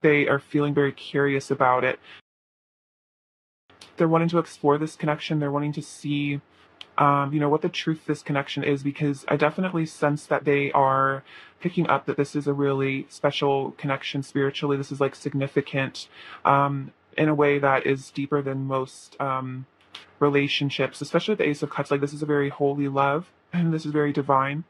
they are feeling very curious about it. They're wanting to explore this connection. They're wanting to see, what the truth of this connection is, because I definitely sense that they are picking up that this is a really special connection spiritually. This is like significant, in a way that is deeper than most relationships, especially with the Ace of Cups. Like, this is a very holy love, and this is very divine.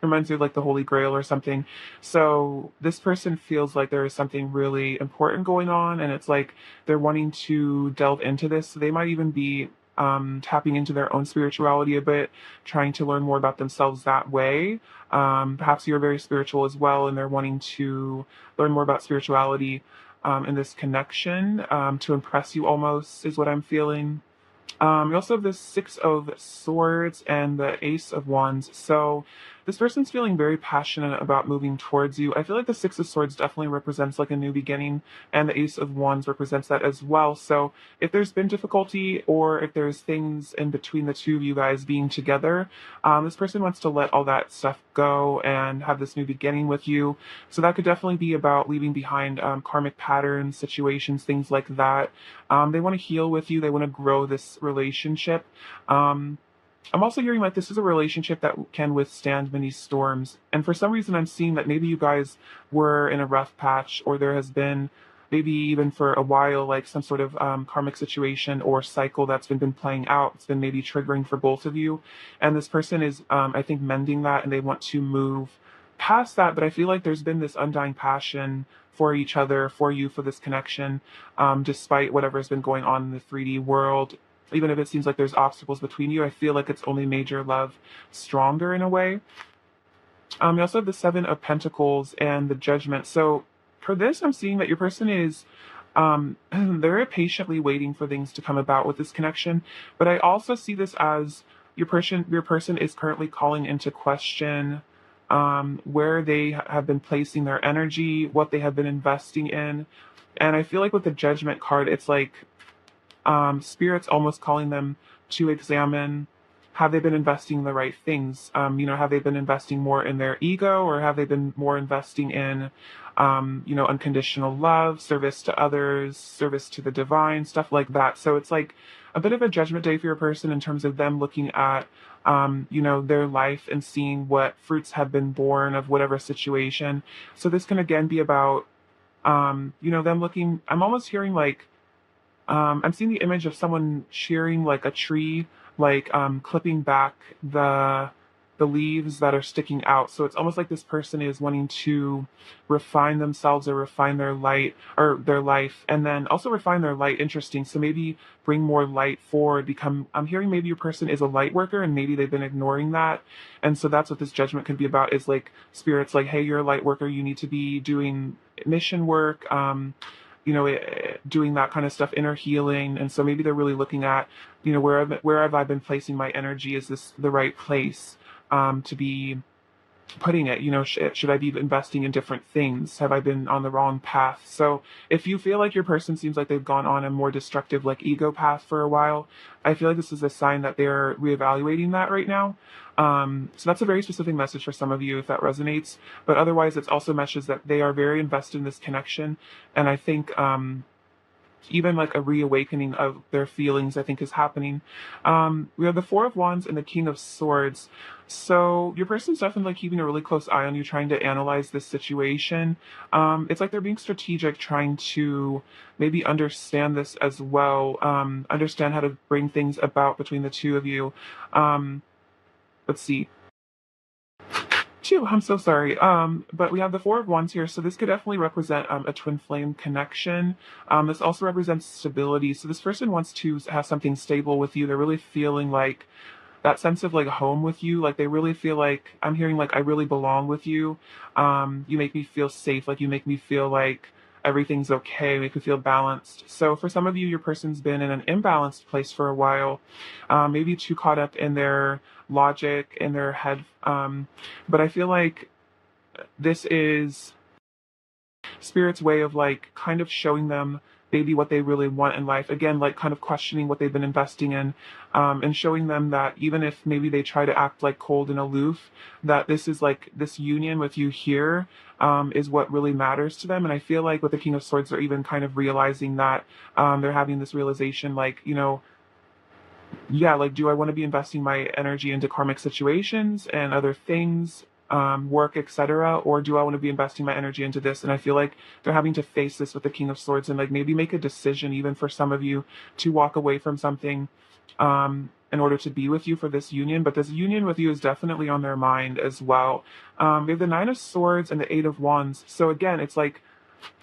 Reminds me of like the Holy Grail or something. So this person feels like there is something really important going on, and it's like they're wanting to delve into this. So they might even be tapping into their own spirituality a bit, trying to learn more about themselves that way. Perhaps you're very spiritual as well, and they're wanting to learn more about spirituality in this connection, to impress you almost, is what I'm feeling. You also have the Six of Swords and the Ace of Wands. So this person's feeling very passionate about moving towards you. I feel like the Six of Swords definitely represents like a new beginning, and the Ace of Wands represents that as well. So if there's been difficulty, or if there's things in between the two of you guys being together, this person wants to let all that stuff go and have this new beginning with you. So that could definitely be about leaving behind karmic patterns, situations, things like that. They want to heal with you. They want to grow this relationship. Um, I'm also hearing like this is a relationship that can withstand many storms. And for some reason, I'm seeing that maybe you guys were in a rough patch, or there has been, maybe even for a while, like some sort of karmic situation or cycle that's been playing out. It's been maybe triggering for both of you. And this person is, I think, mending that, and they want to move past that. But I feel like there's been this undying passion for each other, for you, for this connection, despite whatever's been going on in the 3D world. Even if it seems like there's obstacles between you, I feel like it's only made your love stronger in a way. You also have the Seven of Pentacles and the Judgment. So for this, I'm seeing that your person is very patiently waiting for things to come about with this connection. But I also see this as your person is currently calling into question where they have been placing their energy, what they have been investing in. And I feel like with the Judgment card, it's like spirits almost calling them to examine, have they been investing in the right things? Have they been investing more in their ego, or have they been more investing in, unconditional love, service to others, service to the divine, stuff like that. So it's like a bit of a judgment day for your person in terms of them looking at, their life and seeing what fruits have been born of whatever situation. So this can again be about, them looking, I'm almost hearing like, I'm seeing the image of someone shearing like a tree, like clipping back the leaves that are sticking out. So it's almost like this person is wanting to refine themselves, or refine their light, or their life, and then also refine their light. Interesting. So maybe bring more light forward. Become. I'm hearing maybe your person is a light worker, and maybe they've been ignoring that, and so that's what this judgment could be about. Is like spirits like, hey, you're a light worker. You need to be doing mission work. Doing that kind of stuff, inner healing. And so maybe they're really looking at, where have I been placing my energy? Is this the right place to be putting it? Should I be investing in different things? Have I been on the wrong path? So if you feel like your person seems like they've gone on a more destructive, like ego path for a while, I feel like this is a sign that they're reevaluating that right now. So that's a very specific message for some of you if that resonates. But otherwise, it's also a message that they are very invested in this connection. And I think even like a reawakening of their feelings, I think, is happening. We have the Four of Wands and the King of Swords. So your person's definitely keeping a really close eye on you, trying to analyze this situation. It's like they're being strategic, trying to maybe understand this as well, understand how to bring things about between the two of you. Let's see. Phew, I'm so sorry. But we have the Four of Wands here, so this could definitely represent a twin flame connection. This also represents stability. So this person wants to have something stable with you. They're really feeling like that sense of like home with you. Like they really feel like, I'm hearing like, I really belong with you. You make me feel safe. Like you make me feel like everything's okay. Make me feel balanced. So for some of you, your person's been in an imbalanced place for a while, maybe too caught up in their logic, in their head. But I feel like this is Spirit's way of like kind of showing them maybe what they really want in life. Again, like kind of questioning what they've been investing in, and showing them that even if maybe they try to act like cold and aloof, that this is like this union with you here, is what really matters to them. And I feel like with the King of Swords, they're even kind of realizing that, they're having this realization, like, yeah, like, do I want to be investing my energy into karmic situations and other things, work, etc., or do I want to be investing my energy into this? And I feel like they're having to face this with the King of Swords and like maybe make a decision, even for some of you, to walk away from something, in order to be with you for this union. But this union with you is definitely on their mind as well. We have the Nine of Swords and the Eight of Wands. So again, it's like,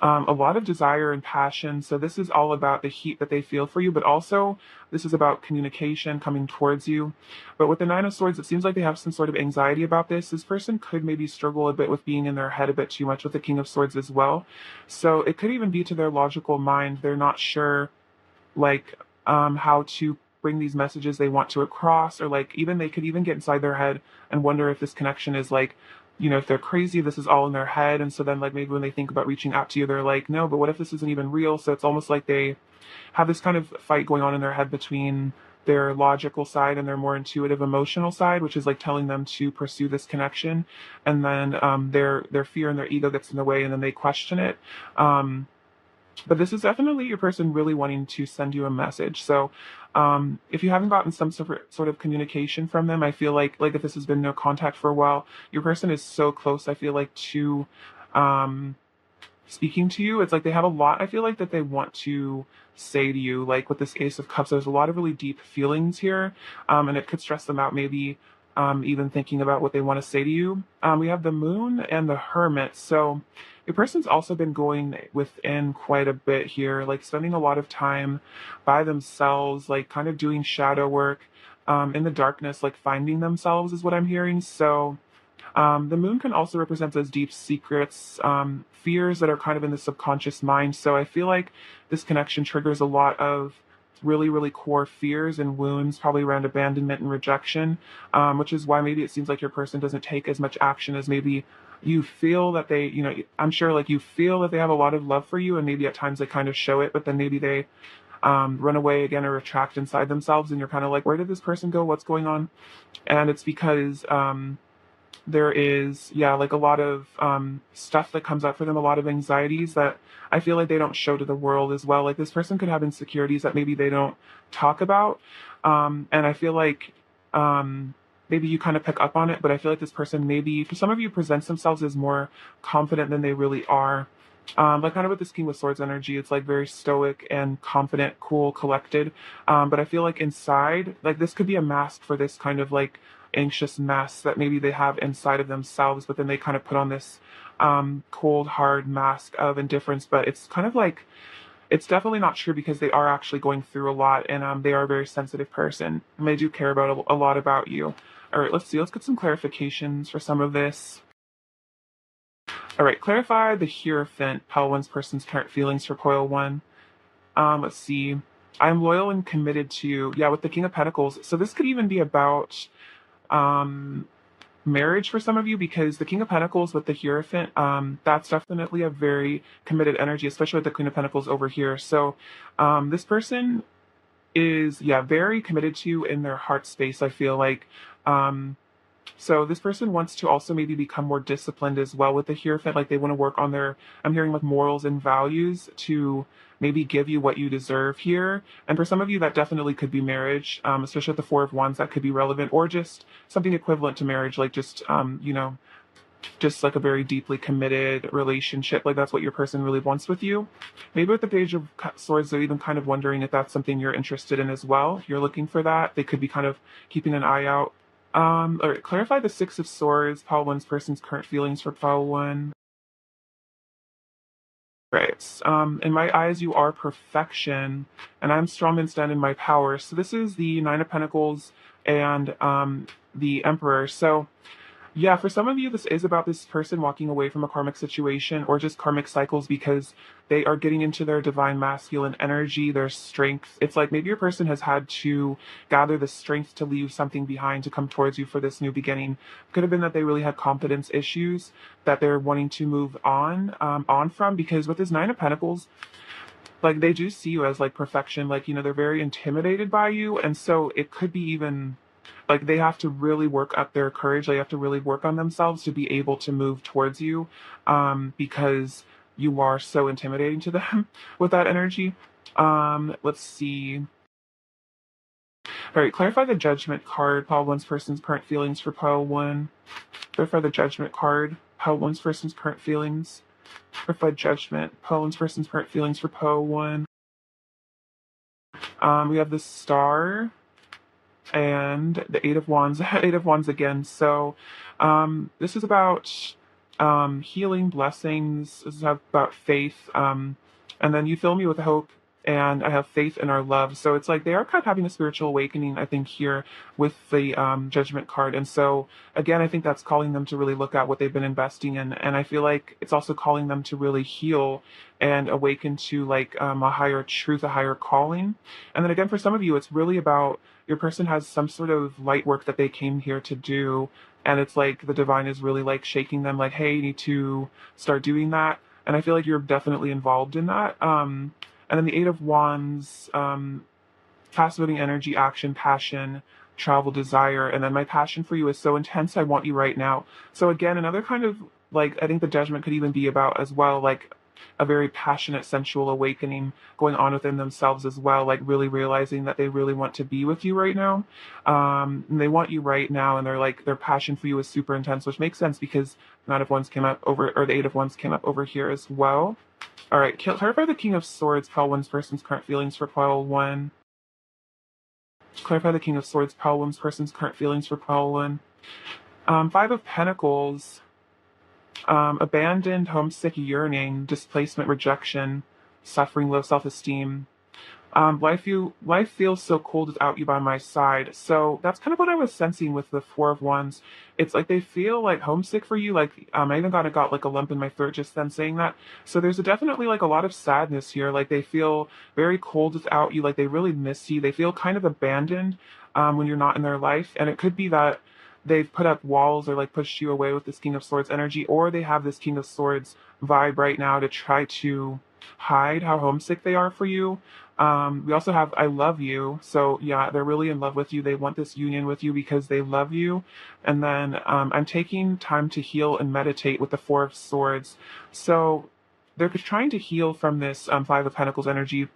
a lot of desire and passion. So this is all about the heat that they feel for you, but also this is about communication coming towards you. But with the Nine of Swords, it seems like they have some sort of anxiety about this. This person could maybe struggle a bit with being in their head a bit too much with the King of Swords as well. So it could even be to their logical mind. They're not sure, like, how to bring these messages they want to across, or like even they could even get inside their head and wonder if this connection is like, if they're crazy, this is all in their head. And so then like maybe when they think about reaching out to you, they're like, no, but what if this isn't even real? So it's almost like they have this kind of fight going on in their head between their logical side and their more intuitive emotional side, which is like telling them to pursue this connection. And then, their fear and their ego gets in the way, and then they question it. But this is definitely your person really wanting to send you a message. So, if you haven't gotten some sort of communication from them, I feel like if this has been no contact for a while, your person is so close, I feel like, to, um, speaking to you. It's like they have a lot, I feel like, that they want to say to you. Like with this Ace of Cups, there's a lot of really deep feelings here, and it could stress them out, maybe, even thinking about what they want to say to you. We have the Moon and the Hermit. So your person's also been going within quite a bit here, like spending a lot of time by themselves, like kind of doing shadow work, in the darkness, like finding themselves is what I'm hearing. So, the Moon can also represent those deep secrets, fears that are kind of in the subconscious mind. So I feel like this connection triggers a lot of really, really core fears and wounds, probably around abandonment and rejection, which is why maybe it seems like your person doesn't take as much action as maybe you feel that they, I'm sure like you feel that they have a lot of love for you, and maybe at times they kind of show it, but then maybe they, run away again or retract inside themselves, and you're kind of like, where did this person go? What's going on? And it's because, there is, yeah, like a lot of, stuff that comes up for them, a lot of anxieties that I feel like they don't show to the world as well. Like this person could have insecurities that maybe they don't talk about, and I feel like, maybe you kind of pick up on it, but I feel like this person maybe for some of you presents themselves as more confident than they really are. Like kind of with this King with Swords energy, it's like very stoic and confident, cool, collected. But I feel like inside, like this could be a mask for this kind of like anxious mess that maybe they have inside of themselves, but then they kind of put on this, cold, hard mask of indifference. But it's kind of like, it's definitely not true, because they are actually going through a lot, and, they are a very sensitive person, and they do care about a lot about you. All right, let's see. Let's get some clarifications for some of this. All right, clarify the Hierophant, Pile One's person's current feelings for Coil One. Let's see. I'm loyal and committed to you. Yeah, with the King of Pentacles. So this could even be about, um, marriage for some of you, because the King of Pentacles with the Hierophant, that's definitely a very committed energy, especially with the Queen of Pentacles over here. So, this person is, yeah, very committed to you in their heart space, I feel like. Um, so this person wants to also maybe become more disciplined as well with the Hierophant. Like they want to work on their, I'm hearing like morals and values to maybe give you what you deserve here. And for some of you, that definitely could be marriage, especially with the Four of Wands, that could be relevant, or just something equivalent to marriage, like just, just like a very deeply committed relationship. Like that's what your person really wants with you. Maybe with the Page of Swords, they're even kind of wondering if that's something you're interested in as well. If you're looking for that, they could be kind of keeping an eye out. Or clarify the Six of Swords, Pile One's person's current feelings for Pile One. Right. In my eyes, you are perfection, and I'm strong and stand in my power. So this is the Nine of Pentacles and, the Emperor. So yeah, for some of you, this is about this person walking away from a karmic situation or just karmic cycles, because they are getting into their divine masculine energy, their strength. It's like maybe your person has had to gather the strength to leave something behind to come towards you for this new beginning. Could have been that they really had confidence issues that they're wanting to move on from, because with this Nine of Pentacles, like they do see you as like perfection, like they're very intimidated by you, and so it could be even like they have to really work up their courage, they have to really work on themselves to be able to move towards you, because you are so intimidating to them with that energy. Let's see. All right, clarify the judgment card, pile one's person's current feelings for pile one. Clarify the judgment card, pile one's person's current feelings. Clarify judgment, pile one's person's current feelings for pile one. We have the star and the Eight of Wands, Eight of Wands again. So this is about healing, blessings. This is about faith. And then you fill me with hope, and I have faith in our love. So it's like they are kind of having a spiritual awakening, I think, here with the Judgment card. And so again, I think that's calling them to really look at what they've been investing in. And I feel like it's also calling them to really heal and awaken to like a higher truth, a higher calling. And then again, for some of you, it's really about your person has some sort of light work that they came here to do, and it's like the divine is really like shaking them like, hey, you need to start doing that. And I feel like you're definitely involved in that. And then the Eight of Wands, fast-moving energy, action, passion, travel, desire. And then my passion for you is so intense, I want you right now. So again, another kind of like, I think the judgment could even be about as well, like a very passionate, sensual awakening going on within themselves as well, like really realizing that they really want to be with you right now. And they want you right now, and they're like, their passion for you is super intense, which makes sense because Nine of Wands came up over, or the Eight of Wands came up over here as well. All right, clarify the King of Swords, pile one's person's current feelings for pile one. Clarify the King of Swords, pile one's person's current feelings for pile one. Five of Pentacles, abandoned, homesick, yearning, displacement, rejection, suffering, low self-esteem. Life feels so cold without you by my side. So that's kind of what I was sensing with the Four of Wands. It's like they feel like homesick for you. Like I even got like a lump in my throat just then saying that. So there's definitely like a lot of sadness here. Like they feel very cold without you. Like they really miss you. They feel kind of abandoned when you're not in their life, and it could be that they've put up walls or like pushed you away with this King of Swords energy, or they have this King of Swords vibe right now to try to hide how homesick they are for you. We also have I love you. So yeah, they're really in love with you. They want this union with you because they love you. And then I'm taking time to heal and meditate with the Four of Swords. So they're trying to heal from this Five of Pentacles energy.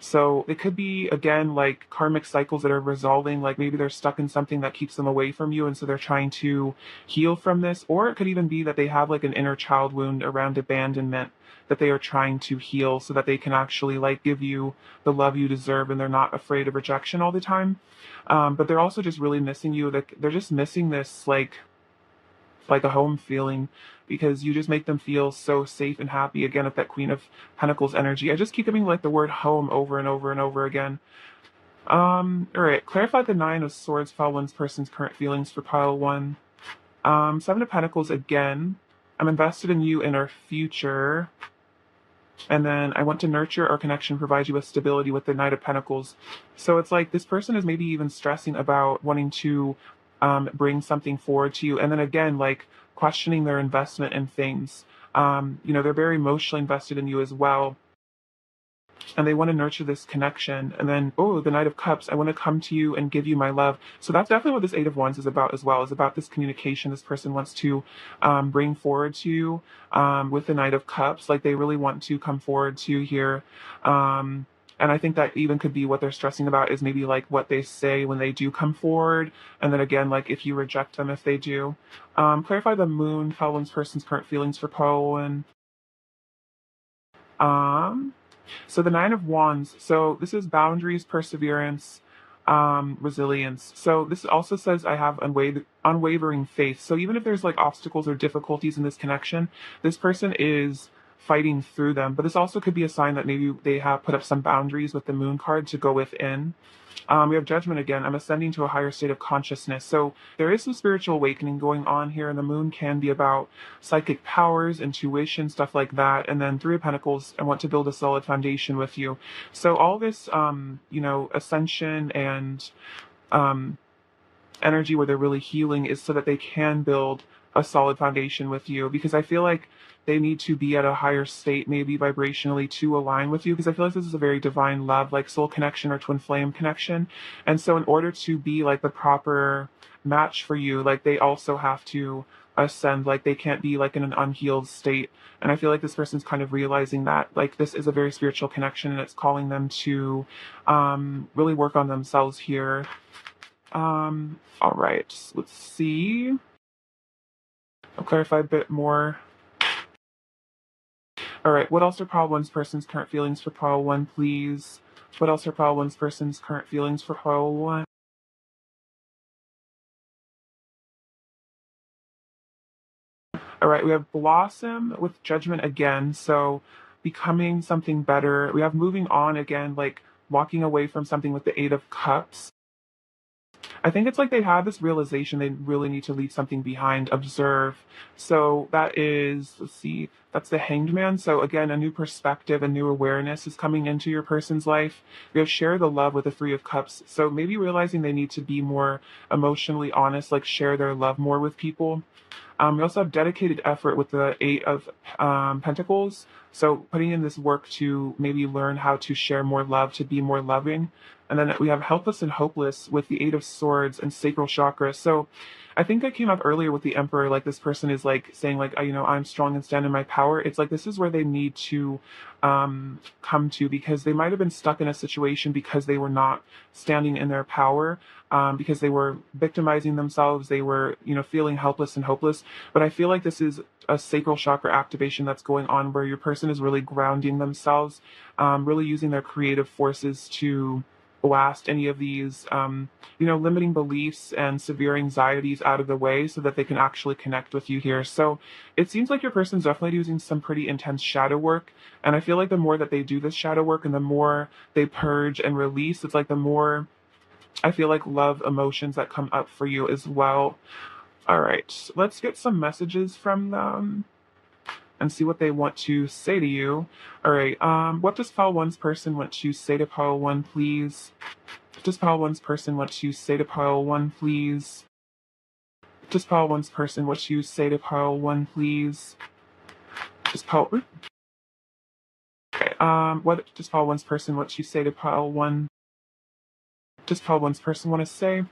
So it could be, again, like karmic cycles that are resolving, like maybe they're stuck in something that keeps them away from you. And so they're trying to heal from this. Or it could even be that they have like an inner child wound around abandonment that they are trying to heal so that they can actually like give you the love you deserve, and they're not afraid of rejection all the time. But they're also just really missing you. They're just missing this like a home feeling, because you just make them feel so safe and happy. Again, with that Queen of Pentacles energy, I just keep giving like the word home over and over and over again. All right, clarify the Nine of Swords, pile one's person's current feelings for pile one. Seven of Pentacles again. I'm invested in you in our future. And then I want to nurture our connection, provide you with stability with the Knight of Pentacles. So it's like this person is maybe even stressing about wanting to bring something forward to you. And then again, like questioning their investment in things. They're very emotionally invested in you as well, and they want to nurture this connection. And then, oh, the Knight of Cups, I want to come to you and give you my love. So that's definitely what this Eight of Wands is about as well, is about this communication this person wants to bring forward to you with the Knight of Cups. Like they really want to come forward to you here. And I think that even could be what they're stressing about, is maybe like what they say when they do come forward. And then again, like if you reject them if they do. Clarify the Moon, Felon's person's current feelings for Poe. So the Nine of Wands. So this is boundaries, perseverance, resilience. So this also says I have unwavering faith. So even if there's like obstacles or difficulties in this connection, this person is fighting through them. But this also could be a sign that maybe they have put up some boundaries with the Moon card to go within. We have Judgment again. I'm ascending to a higher state of consciousness. So there is some spiritual awakening going on here, and the Moon can be about psychic powers, intuition, stuff like that. And then Three of Pentacles, I want to build a solid foundation with you. So all this, ascension and energy where they're really healing is so that they can build a solid foundation with you. Because I feel like they need to be at a higher state, maybe vibrationally, to align with you. Because I feel like this is a very divine love, like soul connection or twin flame connection. And so, in order to be like the proper match for you, like they also have to ascend, like they can't be like in an unhealed state. And I feel like this person's kind of realizing that like this is a very spiritual connection and it's calling them to really work on themselves here. All right, let's see. I'll clarify a bit more. All right, what else are pile one's person's current feelings for pile one, please? What else are pile one's person's current feelings for pile one? All right, we have blossom with judgment again. So becoming something better. We have moving on again, like walking away from something with the Eight of Cups. I think it's like they have this realization they really need to leave something behind, observe. So that is, let's see, that's the Hanged Man. So again, a new perspective, a new awareness is coming into your person's life. We have share the love with the Three of Cups. So maybe realizing they need to be more emotionally honest, like share their love more with people. We also have dedicated effort with the Eight of Pentacles. So putting in this work to maybe learn how to share more love, to be more loving. And then we have helpless and hopeless with the Eight of Swords and sacral chakra. So I think that came up earlier with the Emperor. Like this person is like saying like, I'm strong and stand in my power. It's like this is where they need to come to, because they might have been stuck in a situation because they were not standing in their power, because they were victimizing themselves. They were, feeling helpless and hopeless. But I feel like this is a sacral chakra activation that's going on where your person is really grounding themselves, really using their creative forces to blast any of these, limiting beliefs and severe anxieties out of the way so that they can actually connect with you here. So it seems like your person's definitely using some pretty intense shadow work. And I feel like the more that they do this shadow work and the more they purge and release, it's like the more I feel like love emotions that come up for you as well. All right, let's get some messages from them and see what they want to say to you. All right, what does pile one's person want to say to pile one, please? What does pile one's person want to say to pile one, please? What does pile one's person want to say to pile one, please? Just pile. Okay, what does pile one's person want to say to pile one? What does pile one's person want to say?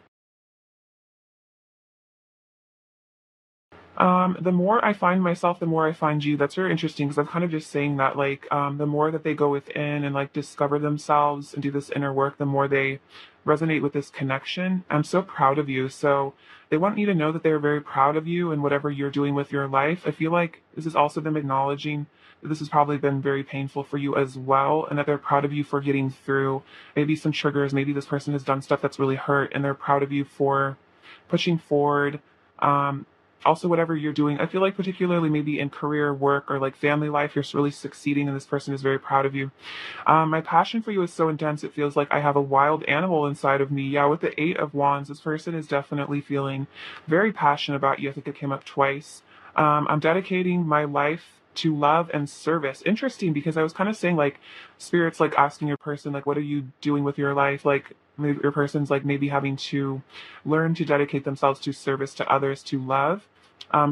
The more I find myself, the more I find you. That's very interesting because I'm kind of just saying that, like, the more that they go within and like discover themselves and do this inner work, the more they resonate with this connection. I'm so proud of you. So they want you to know that they're very proud of you and whatever you're doing with your life. I feel like this is also them acknowledging that this has probably been very painful for you as well, and that they're proud of you for getting through maybe some triggers. Maybe this person has done stuff that's really hurt, and they're proud of you for pushing forward. Um, Also whatever you're doing, I feel like particularly maybe in career, work, or like family life, you're really succeeding and this person is very proud of you. My passion for you is so intense, it feels like I have a wild animal inside of me. Yeah, with the Eight of Wands, this person is definitely feeling very passionate about you. I think it came up twice. I'm dedicating my life to love and service. Interesting, because I was kind of saying like spirits like asking your person like, what are you doing with your life? Like maybe your person's like maybe having to learn to dedicate themselves to service, to others, to love.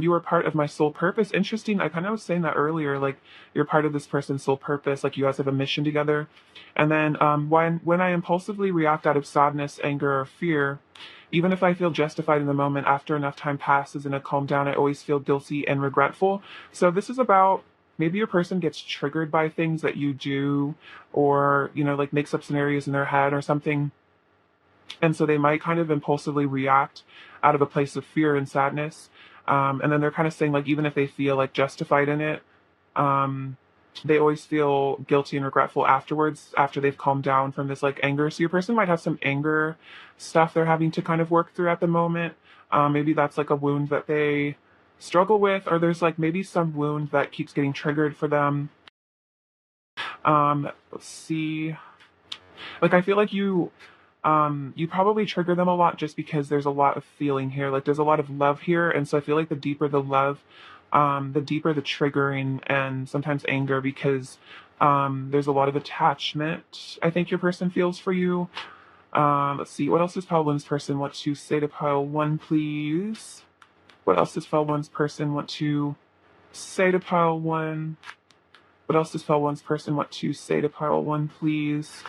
You are part of my soul purpose. Interesting. I kind of was saying that earlier. Like you're part of this person's soul purpose. Like you guys have a mission together. And then when I impulsively react out of sadness, anger, or fear, even if I feel justified in the moment, after enough time passes and I calm down, I always feel guilty and regretful. So this is about maybe your person gets triggered by things that you do, or like makes up scenarios in their head or something, and so they might kind of impulsively react out of a place of fear and sadness. And then they're kind of saying like even if they feel like justified in it, um, they always feel guilty and regretful afterwards, after they've calmed down from this like anger. So your person might have some anger stuff they're having to kind of work through at the moment. Maybe that's like a wound that they struggle with, or there's like maybe some wound that keeps getting triggered for them. Let's see. Like I feel like you probably trigger them a lot just because there's a lot of feeling here. Like there's a lot of love here, and so I feel like the deeper the love, the deeper the triggering and sometimes anger, because there's a lot of attachment I think your person feels for you. Let's see, what else does pile one's person want to say to pile one, please? What else does pile one's person want to say to pile one? What else does pile one's person want to say to pile one, please?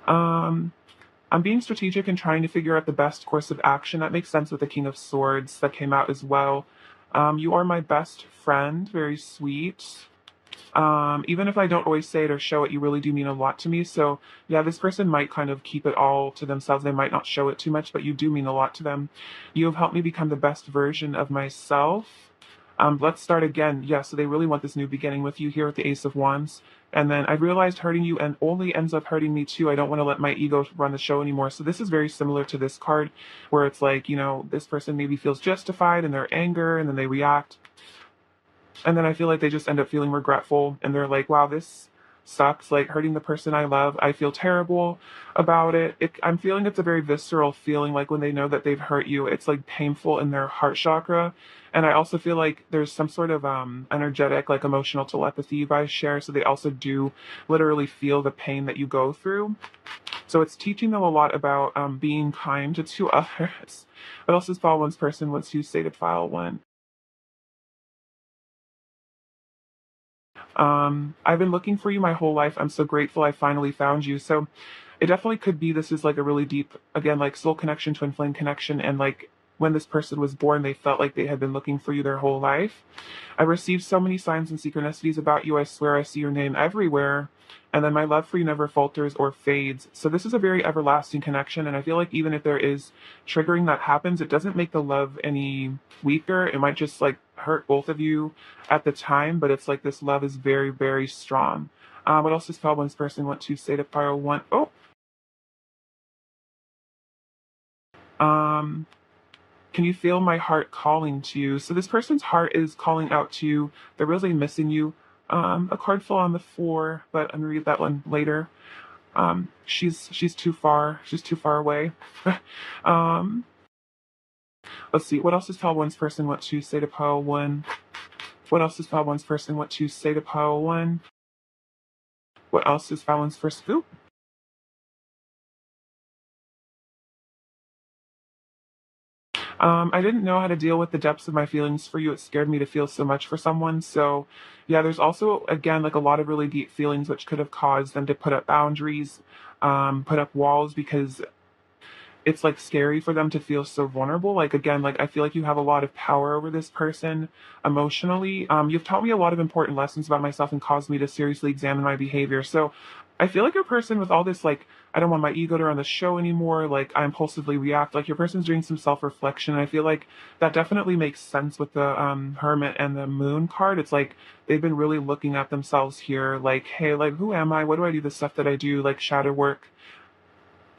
Um, I'm being strategic and trying to figure out the best course of action. That makes sense with the King of Swords that came out as well. You are my best friend, very sweet. Even if I don't always say it or show it, you really do mean a lot to me. So yeah, this person might kind of keep it all to themselves. They might not show it too much, but you do mean a lot to them. You have helped me become the best version of myself. Let's start again. Yeah, so they really want this new beginning with you here with the Ace of Wands. And then I realized hurting you and only ends up hurting me too. I don't want to let my ego run the show anymore. So this is very similar to this card where it's like, this person maybe feels justified in their anger and then they react. And then I feel like they just end up feeling regretful and they're like, wow, this sucks, like hurting the person I love. I feel terrible about it. I'm feeling it's a very visceral feeling, like when they know that they've hurt you, it's like painful in their heart chakra. And I also feel like there's some sort of energetic, like emotional telepathy you guys share. So they also do literally feel the pain that you go through. So it's teaching them a lot about being kind to others. What else does file one's person wants to say to file one? I've been looking for you my whole life. I'm so grateful I finally found you. So it definitely could be this is like a really deep, again, like soul connection, twin flame connection. And like when this person was born, they felt like they had been looking for you their whole life. I received so many signs and synchronicities about you. I swear I see your name everywhere. And then my love for you never falters or fades. So this is a very everlasting connection. And I feel like even if there is triggering that happens, it doesn't make the love any weaker. It might just like hurt both of you at the time, but it's like this love is very, very strong. What else does pile one's person want to say to pile one? Oh, um, can you feel my heart calling to you? So this person's heart is calling out to you. They're really missing you. A card fell on the floor, but I'm gonna read that one later. She's too far. She's too far away. um, let's see. What else does pile one's person want to say to pile one? What else does pile one's person want to say to pile one? What else does pile one's first? Ooh, I didn't know how to deal with the depths of my feelings for you. It scared me to feel so much for someone. So, yeah, there's also, again, like a lot of really deep feelings which could have caused them to put up boundaries, put up walls because it's like scary for them to feel so vulnerable. Like again, like I feel like you have a lot of power over this person emotionally. You've taught me a lot of important lessons about myself and caused me to seriously examine my behavior. So I feel like your person with all this like I don't want my ego to run the show anymore, like I impulsively react, like your person's doing some self-reflection. And I feel like that definitely makes sense with the hermit and the moon card. It's like they've been really looking at themselves here, like, hey, like who am I? What do I do? The stuff that I do, like shadow work.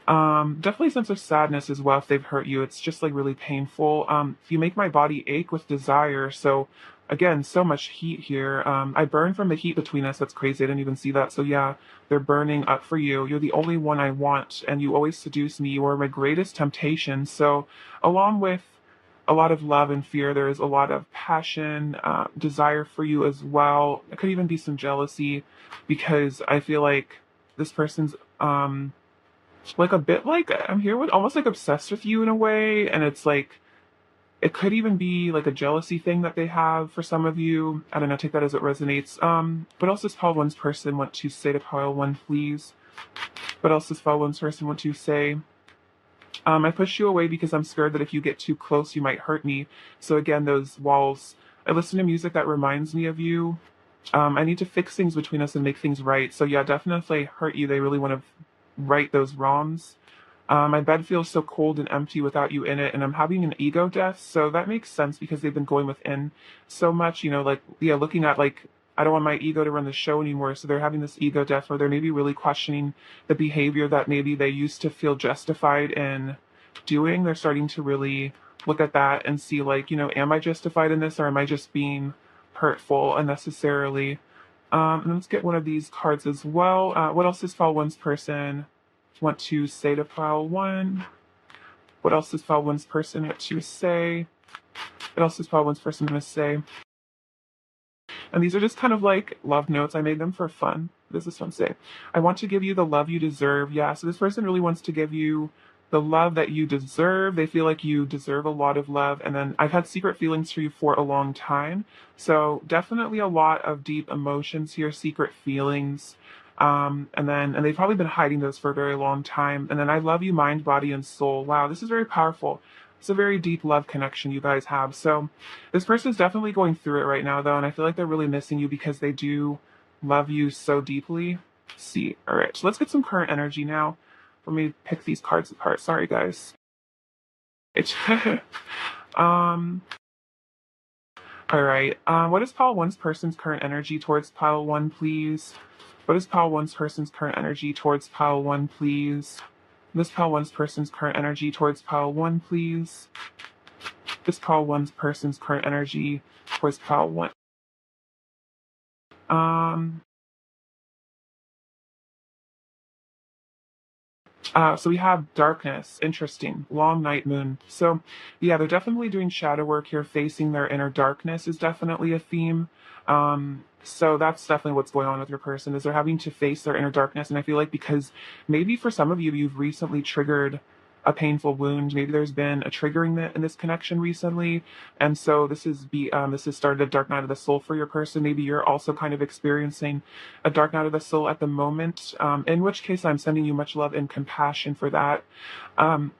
Definitely a sense of sadness as well if they've hurt you. It's just like really painful. You make my body ache with desire. So again, so much heat here. I burn from the heat between us. That's crazy. I didn't even see that. So yeah, they're burning up for you. You're the only one I want, and you always seduce me. You are my greatest temptation. So along with a lot of love and fear, there is a lot of passion, desire for you as well. It could even be some jealousy because I feel like this person's like a bit like I'm here with almost like obsessed with you in a way, and it's like it could even be like a jealousy thing that they have for some of you. I don't know, take that as it resonates. What else does pile one's person want to say to pile one, please? What else does pile one's person want to say? I push you away because I'm scared that if you get too close, you might hurt me. So again, those walls. I listen to music that reminds me of you. I need to fix things between us and make things right. So yeah, definitely hurt you. They really want to right those wrongs. My bed feels so cold and empty without you in it, and I'm having an ego death. So that makes sense because they've been going within so much, like, yeah, looking at like, I don't want my ego to run the show anymore. So they're having this ego death where they're maybe really questioning the behavior that maybe they used to feel justified in doing. They're starting to really look at that and see, like, am I justified in this or am I just being hurtful unnecessarily? And let's get one of these cards as well. What else does file one's person want to say to file one? What else does file one's person want to say? What else does file one's person want to say? And these are just kind of like love notes. I made them for fun. What does this one say? I want to give you the love you deserve. Yeah, so this person really wants to give you the love that you deserve. They feel like you deserve a lot of love. And then I've had secret feelings for you for a long time. So definitely a lot of deep emotions here, secret feelings. And they've probably been hiding those for a very long time. And then I love you, mind, body, and soul. Wow, this is very powerful. It's a very deep love connection you guys have. So this person is definitely going through it right now, though. And I feel like they're really missing you because they do love you so deeply. Let's see. All right, so let's get some current energy now. Let me pick these cards apart. Sorry, guys. It's um. All right. What is pile one's person's current energy towards pile one, please? What is pile one's person's current energy towards pile one, please? This pile one's person's current energy towards pile one, please. This pile one's person's current energy towards pile one. Um. So we have darkness, interesting, long night moon. So yeah, they're definitely doing shadow work here. Facing their inner darkness is definitely a theme. So that's definitely what's going on with your person, is they're having to face their inner darkness. And I feel like because maybe for some of you, you've recently triggered a painful wound. Maybe there's been a triggering in this connection recently, and so this has started a dark night of the soul for your person. Maybe you're also kind of experiencing a dark night of the soul at the moment. In which case, I'm sending you much love and compassion for that. Um,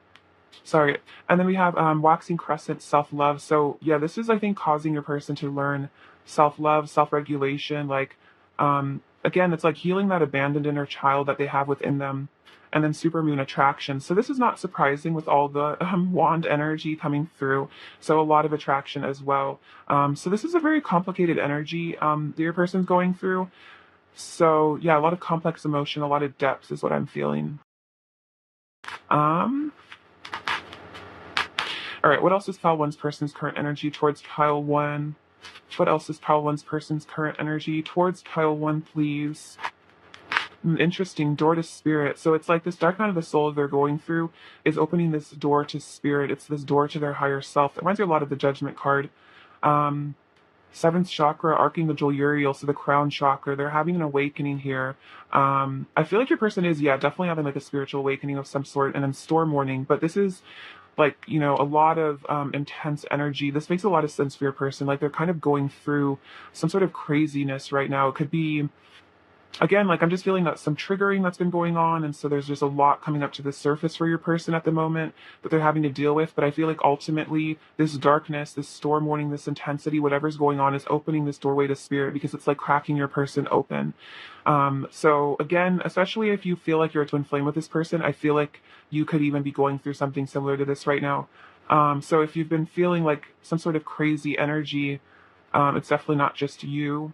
Sorry. And then we have waxing crescent, self-love. So yeah, this is, I think, causing your person to learn self-love, self-regulation. Like, again, it's like healing that abandoned inner child that they have within them. And then supermoon attraction. So this is not surprising with all the wand energy coming through. So a lot of attraction as well. So this is a very complicated energy that your person's going through. So yeah, a lot of complex emotion, a lot of depth is what I'm feeling. Um, All right, what else is pile one's person's current energy towards pile one? What else is pile one's person's current energy towards pile one, please? Interesting, door to spirit. So it's like this dark night of the soul they're going through is opening this door to spirit. It's this door to their higher self. It reminds me a lot of the Judgment card. Um, Seventh chakra, Archangel Uriel, so the crown chakra. They're having an awakening here. I feel like your person is, yeah, definitely having like a spiritual awakening of some sort, and then storm warning. But this is like, a lot of intense energy. This makes a lot of sense for your person. Like they're kind of going through some sort of craziness right now. It could be, again, like I'm just feeling that some triggering that's been going on, and so there's just a lot coming up to the surface for your person at the moment that they're having to deal with. But I feel like ultimately this darkness, this storm warning, this intensity, whatever's going on is opening this doorway to spirit, because it's like cracking your person open. So again, especially if you feel like you're a twin flame with this person, I feel like you could even be going through something similar to this right now. So if you've been feeling like some sort of crazy energy, it's definitely not just you.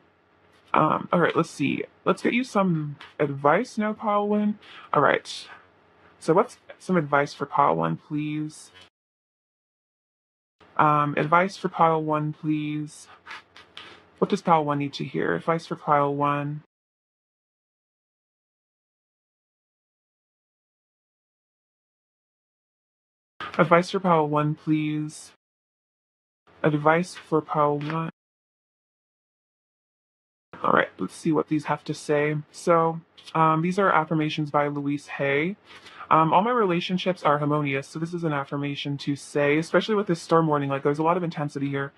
All right, let's see. Let's get you some advice now, Paulin. All right. So what's some advice for pile one, please? Advice for pile one, please. What does pile one need to hear? Advice for pile one. Advice for pile one, please. Advice for pile one. All right, let's see what these have to say. So, these are affirmations by Louise Hay. All my relationships are harmonious. So this is an affirmation to say, especially with this storm warning, like there's a lot of intensity here.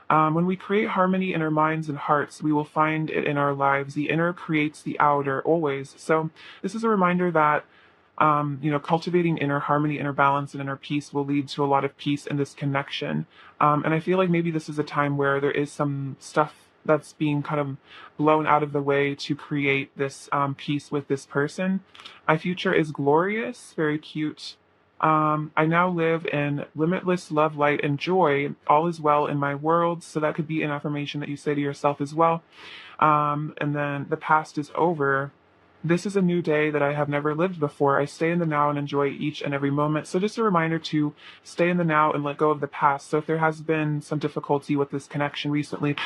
When we create harmony in our minds and hearts, we will find it in our lives. The inner creates the outer always. So this is a reminder that, cultivating inner harmony, inner balance, and inner peace will lead to a lot of peace in this connection. And I feel like maybe this is a time where there is some stuff that's being kind of blown out of the way to create this peace with this person. My future is glorious, very cute. I now live in limitless love, light, and joy. All is well in my world. So that could be an affirmation that you say to yourself as well. And then the past is over. This is a new day that I have never lived before. I stay in the now and enjoy each and every moment. So just a reminder to stay in the now and let go of the past. So if there has been some difficulty with this connection recently,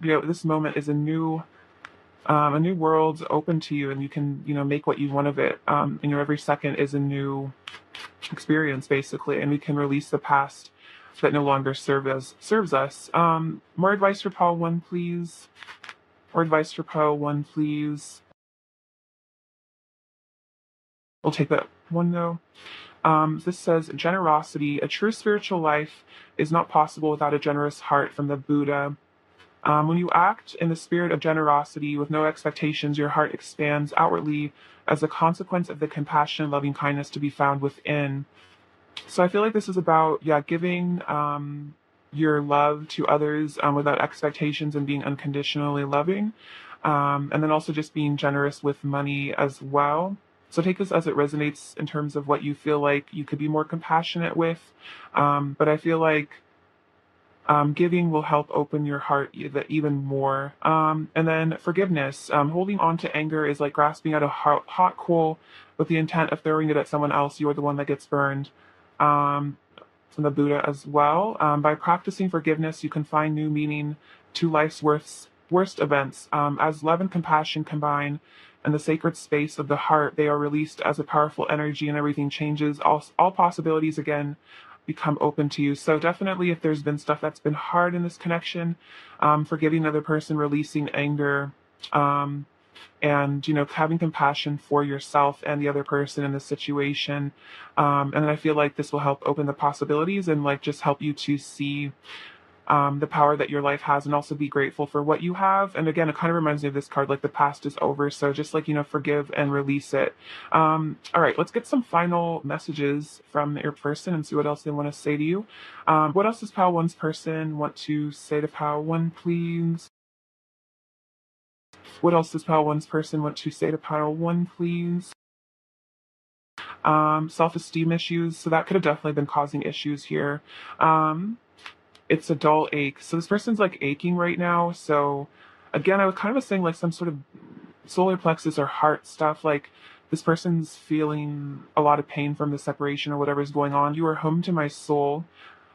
this moment is a new world open to you, and you can, make what you want of it. And every second is a new experience, basically, and we can release the past that no longer serves us. More advice for Paul one, please. More advice for Paul one, please. We'll take that one though. This says generosity. A true spiritual life is not possible without a generous heart from the Buddha. When you act in the spirit of generosity with no expectations, your heart expands outwardly as a consequence of the compassion and loving kindness to be found within. So I feel like this is about, yeah, giving your love to others without expectations and being unconditionally loving. And then also just being generous with money as well. So take this as it resonates in terms of what you feel like you could be more compassionate with. But I feel like giving will help open your heart even more. And then forgiveness. Holding on to anger is like grasping at a hot coal with the intent of throwing it at someone else. You are the one that gets burned. Um, from the Buddha as well. By practicing forgiveness, you can find new meaning to life's worst events. As love and compassion combine in the sacred space of the heart, they are released as a powerful energy and everything changes. All possibilities again become open to you. So definitely if there's been stuff that's been hard in this connection, forgiving another person, releasing anger, um, and having compassion for yourself and the other person in the situation, and I feel like this will help open the possibilities and like just help you to see the power that your life has and also be grateful for what you have. And again, it kind of reminds me of this card, like the past is over, so just like forgive and release it. All right, let's get some final messages from your person and see what else they want to say to you. What else does pile one's person want to say to pile one, please? What else does pile one's person want to say to pile one, please? Self-esteem issues. So that could have definitely been causing issues here. It's a dull ache. So this person's like aching right now. So again, I was kind of saying like some sort of solar plexus or heart stuff. Like this person's feeling a lot of pain from the separation or whatever is going on. You are home to my soul.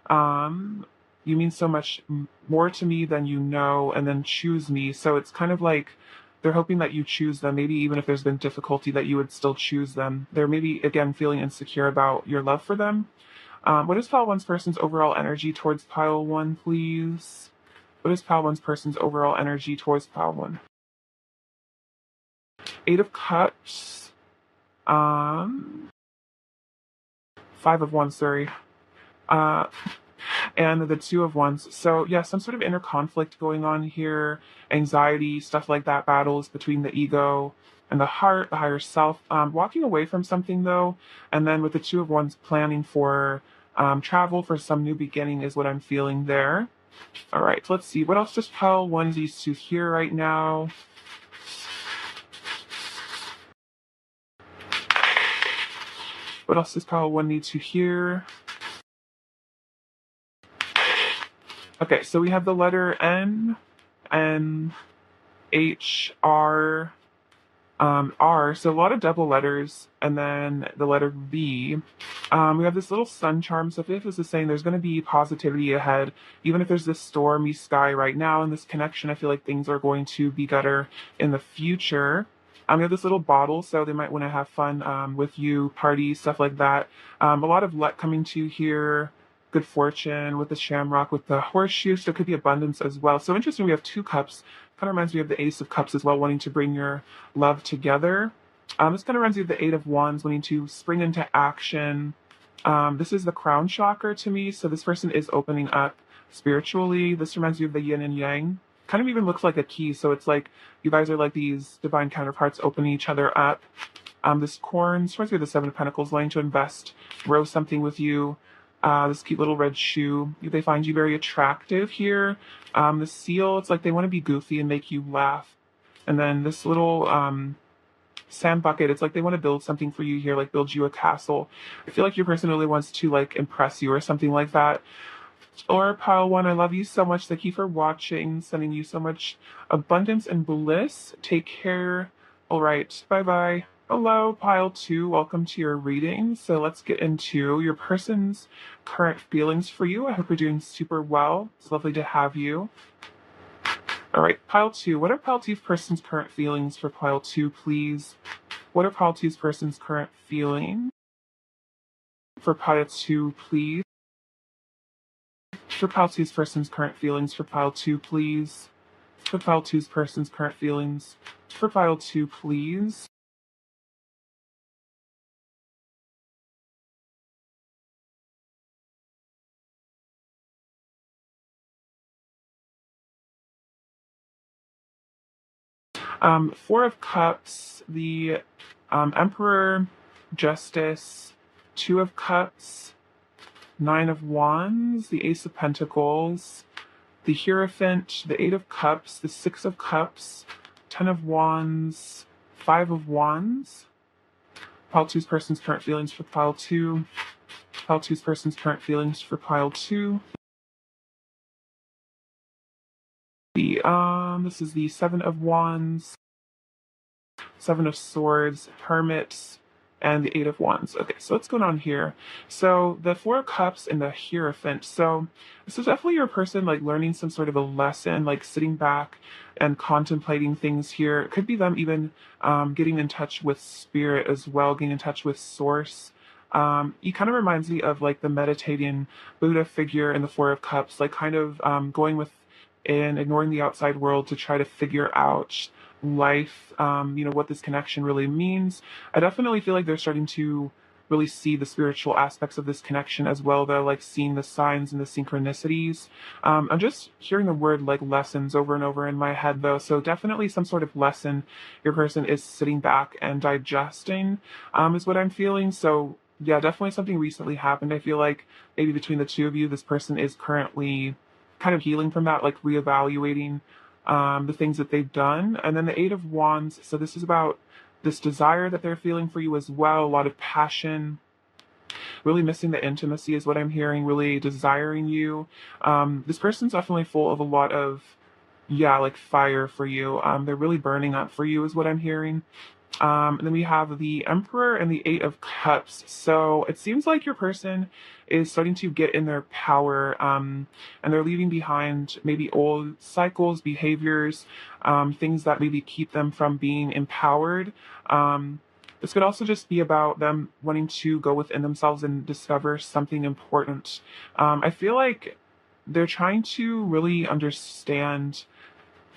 Um, you mean so much more to me than you know, and then choose me. So it's kind of like they're hoping that you choose them. Maybe even if there's been difficulty, that you would still choose them. They're maybe again feeling insecure about your love for them. What is pile one's person's overall energy towards pile one, please? What is pile one's person's overall energy towards pile one? Eight of Cups. Um, Five of Wands, sorry. Uh, and the Two of Wands. So yeah, some sort of inner conflict going on here, anxiety, stuff like that, battles between the ego and the heart, the higher self. Walking away from something though, and then with the Two of Wands, planning for travel for some new beginning is what I'm feeling there. All right, let's see. What else does pile one needs to hear right now? What else does pile one need to hear? Okay, so we have the letter N, N, H, R, R, so a lot of double letters, and then the letter V. We have this little sun charm, so if this is saying there's going to be positivity ahead, even if there's this stormy sky right now in this connection, I feel like things are going to be better in the future. We have this little bottle, so they might want to have fun with you, parties, stuff like that. A lot of luck coming to you here, good fortune with the shamrock, with the horseshoe, so it could be abundance as well. So interesting, we have two cups. Kind of reminds me of the Ace of Cups as well, wanting to bring your love together. This kind of reminds me of the Eight of Wands, wanting to spring into action. This is the crown chakra to me, so this person is opening up spiritually. This reminds me of the yin and yang. Kind of even looks like a key, so it's like you guys are like these divine counterparts opening each other up. This corn, reminds me of the Seven of Pentacles, wanting to invest, grow something with you. This cute little red shoe. They find you very attractive here. The seal, it's like they want to be goofy and make you laugh. And then this little sand bucket, it's like they want to build something for you here, like build you a castle. I feel like your person really wants to like impress you or something like that. Or pile one, I love you so much. Thank you for watching. Sending you so much abundance and bliss. Take care. All right. Bye-bye. Hello, pile two. Welcome to your reading. So let's get into your person's current feelings for you. I hope you're doing super well. It's lovely to have you. All right, pile two. What are pile two's person's current feelings for pile two, please? What are pile two's person's current feelings for pile two, please? For pile two's person's current feelings for pile two, please. For pile two's person's current feelings for pile two, please. Four of Cups, the Emperor, Justice, Two of Cups, Nine of Wands, the Ace of Pentacles, the Hierophant, the Eight of Cups, the Six of Cups, Ten of Wands, Five of Wands. Pile two's person's current feelings for pile two. Pile two's person's current feelings for pile two. This is the Seven of Wands, Seven of Swords, Hermit, and the Eight of Wands. Okay, so what's going on here? So the Four of Cups and the Hierophant. So this is definitely your person like learning some sort of a lesson, like sitting back and contemplating things here. It could be them even getting in touch with spirit as well, getting in touch with source. He kind of reminds me of like the meditating Buddha figure in the Four of Cups, like kind of going with and ignoring the outside world to try to figure out life, what this connection really means. I definitely feel like they're starting to really see the spiritual aspects of this connection as well, though, like seeing the signs and the synchronicities. I'm just hearing the word like lessons over and over in my head, though. So definitely some sort of lesson your person is sitting back and digesting, is what I'm feeling. So yeah, definitely something recently happened. I feel like maybe between the two of you, this person is currently kind of healing from that, like reevaluating the things that they've done. And then the Eight of Wands. So this is about this desire that they're feeling for you as well. A lot of passion, really missing the intimacy is what I'm hearing, really desiring you. This person's definitely full of a lot of, yeah, like fire for you. They're really burning up for you is what I'm hearing. And then we have the Emperor and the Eight of Cups. So it seems like your person is starting to get in their power, and they're leaving behind maybe old cycles, behaviors, things that maybe keep them from being empowered. This could also just be about them wanting to go within themselves and discover something important. I feel like they're trying to really understand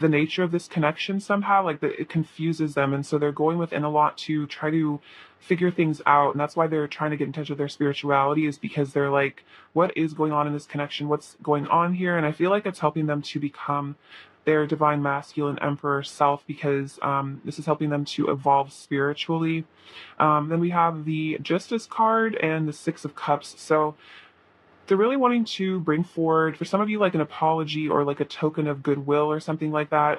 the nature of this connection somehow, like that it confuses them, and so they're going within a lot to try to figure things out, and that's why they're trying to get in touch with their spirituality, is because they're like, what is going on in this connection, what's going on here? And I feel like it's helping them to become their divine masculine emperor self, because this is helping them to evolve spiritually. Then we have the Justice card and the Six of Cups. So they're really wanting to bring forward, for some of you, like an apology or like a token of goodwill or something like that,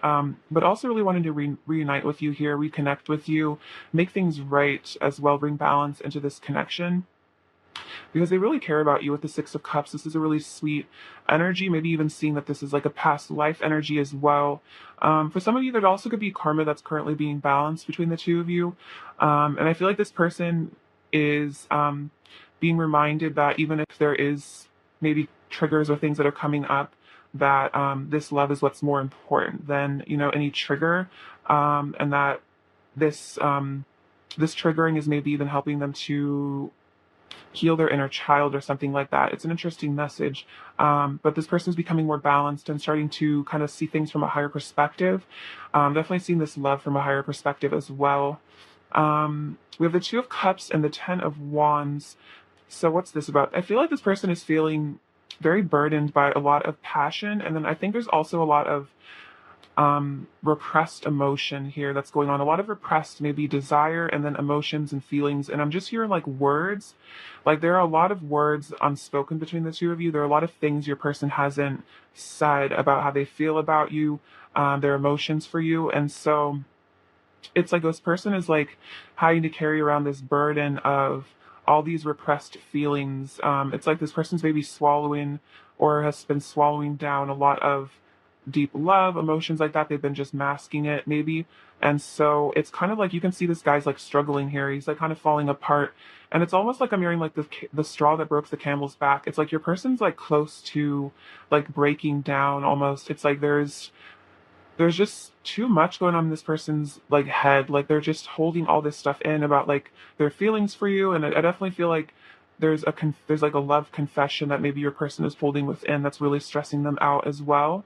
but also really wanting to reunite with you here, reconnect with you, make things right as well, bring balance into this connection, because they really care about you with the Six of Cups. This is a really sweet energy, maybe even seeing that this is like a past life energy as well. For some of you, there also could be karma that's currently being balanced between the two of you, and I feel like this person is being reminded that even if there is maybe triggers or things that are coming up, that this love is what's more important than any trigger, and that this triggering is maybe even helping them to heal their inner child or something like that. It's an interesting message, but this person is becoming more balanced and starting to kind of see things from a higher perspective. Definitely seeing this love from a higher perspective as well. We have the Two of Cups and the Ten of Wands. So what's this about? I feel like this person is feeling very burdened by a lot of passion, and then I think there's also a lot of repressed emotion here that's going on. A lot of repressed maybe desire, and then emotions and feelings. And I'm just hearing like words. Like there are a lot of words unspoken between the two of you. There are a lot of things your person hasn't said about how they feel about you, their emotions for you. And so it's like this person is like having to carry around this burden of all these repressed feelings. It's like this person's maybe swallowing or has been swallowing down a lot of deep love, emotions like that. They've been just masking it maybe. And so it's kind of like you can see this guy's like struggling here. He's like kind of falling apart. And it's almost like I'm hearing like the straw that broke the camel's back. It's like your person's like close to like breaking down almost. It's like there's just too much going on in this person's like head. Like they're just holding all this stuff in about like their feelings for you. And I definitely feel like there's like a love confession that maybe your person is holding within that's really stressing them out as well.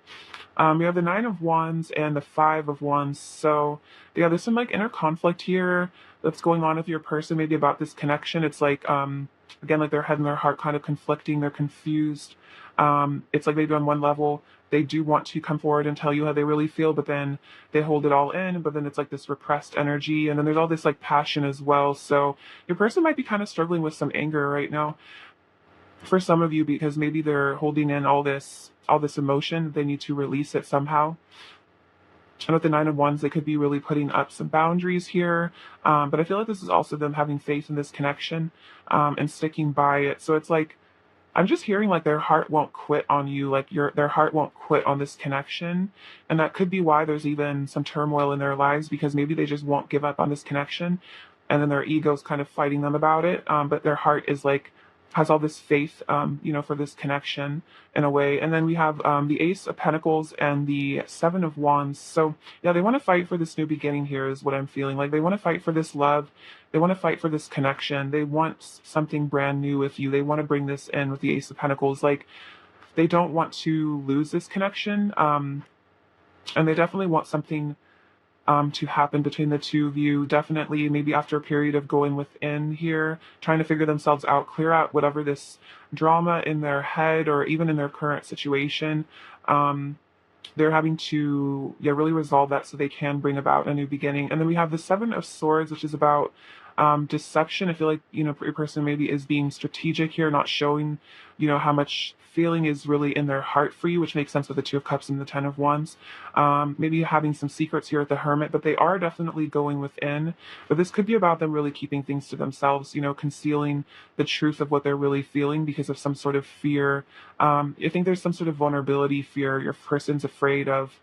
We have the Nine of Wands and the Five of Wands. So yeah, there's some like inner conflict here that's going on with your person, maybe about this connection. It's like again, like their head and their heart kind of conflicting. They're confused. It's like maybe on one level, they do want to come forward and tell you how they really feel, but then they hold it all in, but then it's like this repressed energy, and then there's all this like passion as well. So your person might be kind of struggling with some anger right now for some of you, because maybe they're holding in all this emotion. They need to release it somehow. And with the Nine of Wands, they could be really putting up some boundaries here. But I feel like this is also them having faith in this connection, and sticking by it. So it's like, I'm just hearing like their heart won't quit on you, like their heart won't quit on this connection. And that could be why there's even some turmoil in their lives, because maybe they just won't give up on this connection. And then their ego's kind of fighting them about it. But their heart is like, has all this faith, for this connection in a way. And then we have the Ace of Pentacles and the Seven of Wands. So yeah, they want to fight for this new beginning here, is what I'm feeling. Like they want to fight for this love. They want to fight for this connection. They want something brand new with you. They want to bring this in with the Ace of Pentacles. Like they don't want to lose this connection. And they definitely want something to happen between the two of you. Definitely, maybe after a period of going within here, trying to figure themselves out, clear out whatever this drama in their head or even in their current situation. They're having to really resolve that so they can bring about a new beginning. And then we have the Seven of Swords, which is about deception. I feel like, your person maybe is being strategic here, not showing, how much feeling is really in their heart for you, which makes sense with the Two of Cups and the Ten of Wands. Maybe having some secrets here at the Hermit, but they are definitely going within. But this could be about them really keeping things to themselves, concealing the truth of what they're really feeling because of some sort of fear. I think there's some sort of vulnerability fear. Your person's afraid of,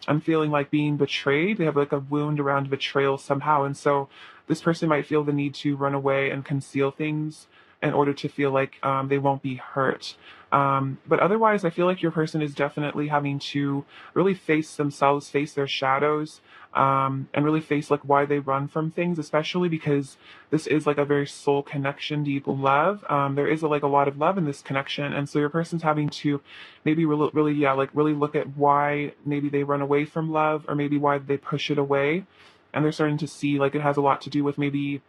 I'm feeling like being betrayed. They have like a wound around betrayal somehow. And so this person might feel the need to run away and conceal things in order to feel like they won't be hurt. But otherwise, I feel like your person is definitely having to really face themselves, face their shadows, and really face like why they run from things, especially because this is like a very soul connection, deep love. There is like a lot of love in this connection. And so your person's having to maybe really look at why maybe they run away from love, or maybe why they push it away. And they're starting to see like it has a lot to do with maybe,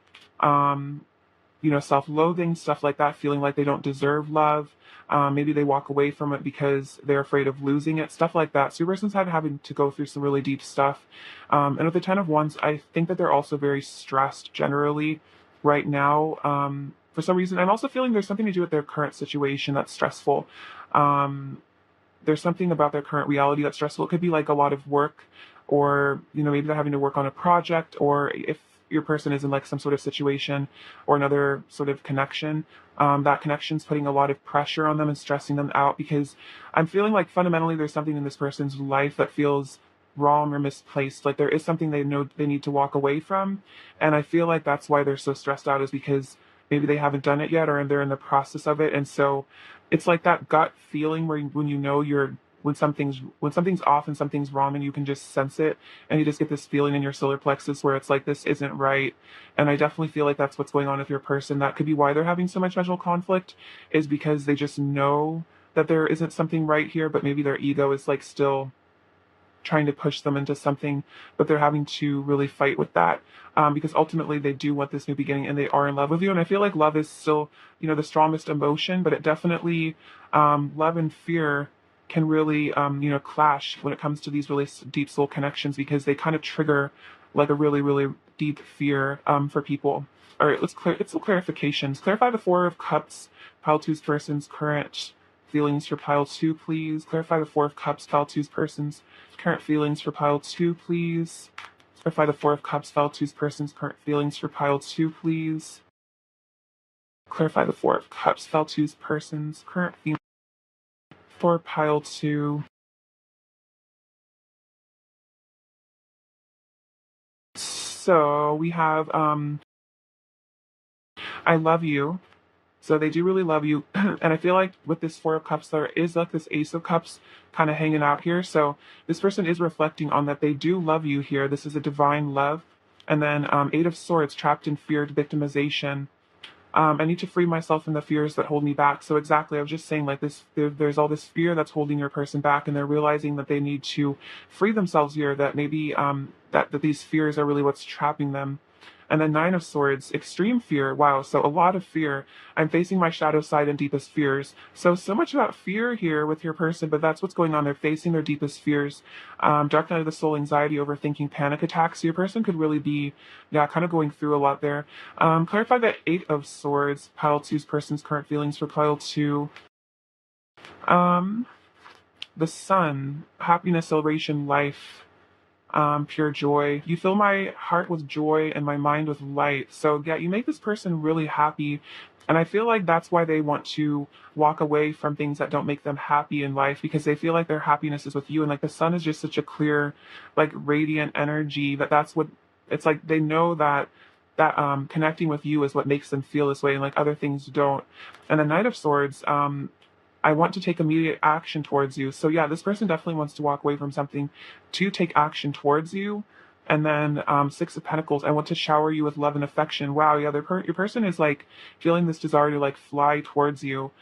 self-loathing, stuff like that, feeling like they don't deserve love. Maybe they walk away from it because they're afraid of losing it, stuff like that. So your person's having to go through some really deep stuff. And with the Ten of Wands, I think that they're also very stressed generally right now. For some reason, I'm also feeling there's something to do with their current situation that's stressful. There's something about their current reality that's stressful. It could be like a lot of work, or, maybe they're having to work on a project, or if your person is in like some sort of situation or another sort of connection, that connection's putting a lot of pressure on them and stressing them out, because I'm feeling like fundamentally there's something in this person's life that feels wrong or misplaced. Like there is something they know they need to walk away from. And I feel like that's why they're so stressed out, is because maybe they haven't done it yet, or they're in the process of it. And so it's like that gut feeling where when when something's off and something's wrong, and you can just sense it, and you just get this feeling in your solar plexus where it's like, this isn't right. And I definitely feel like that's what's going on with your person. That could be why they're having so much mental conflict, is because they just know that there isn't something right here, but maybe their ego is like still trying to push them into something, but they're having to really fight with that, because ultimately they do want this new beginning and they are in love with you. And I feel like love is still, the strongest emotion, but it definitely, love and fear can really, clash when it comes to these really deep soul connections, because they kind of trigger like a really, really deep fear, for people. All right, it's some clarifications. Clarify the Four of Cups, pile two's person's current feelings for pile two, please. Clarify the Four of Cups, pile two's person's current feelings for pile two, please. Clarify the Four of Cups, pile two's person's current feelings for pile two, please. Clarify the Four of Cups, pile two's person's current feelings for pile two. So we have I love you. So they do really love you. And I feel like with this Four of Cups, there is like this Ace of Cups kind of hanging out here. So this person is reflecting on that they do love you here. This is a divine love. And then Eight of Swords, trapped in feared victimization. I need to free myself from the fears that hold me back. So exactly, I was just saying like this, there's all this fear that's holding your person back, and they're realizing that they need to free themselves here, that maybe that these fears are really what's trapping them. And then Nine of Swords, extreme fear. Wow, so a lot of fear. I'm facing my shadow side and deepest fears. So much about fear here with your person, but that's what's going on. They're facing their deepest fears. Dark night of the soul, anxiety, overthinking, panic attacks. So your person could really be, yeah, kind of going through a lot there. Clarify that Eight of Swords, pile two's person's current feelings for pile two. Um, the Sun, happiness, celebration, life, pure joy. You fill my heart with joy and my mind with light. So yeah, you make this person really happy. And I feel like that's why they want to walk away from things that don't make them happy in life, because they feel like their happiness is with you. And like the sun is just such a clear, like radiant energy that's what it's like. They know that connecting with you is what makes them feel this way, and like other things don't. And the Knight of Swords, I want to take immediate action towards you. So yeah, this person definitely wants to walk away from something to take action towards you. And then Six of Pentacles, I want to shower you with love and affection. Wow, yeah, your person is like feeling this desire to like fly towards you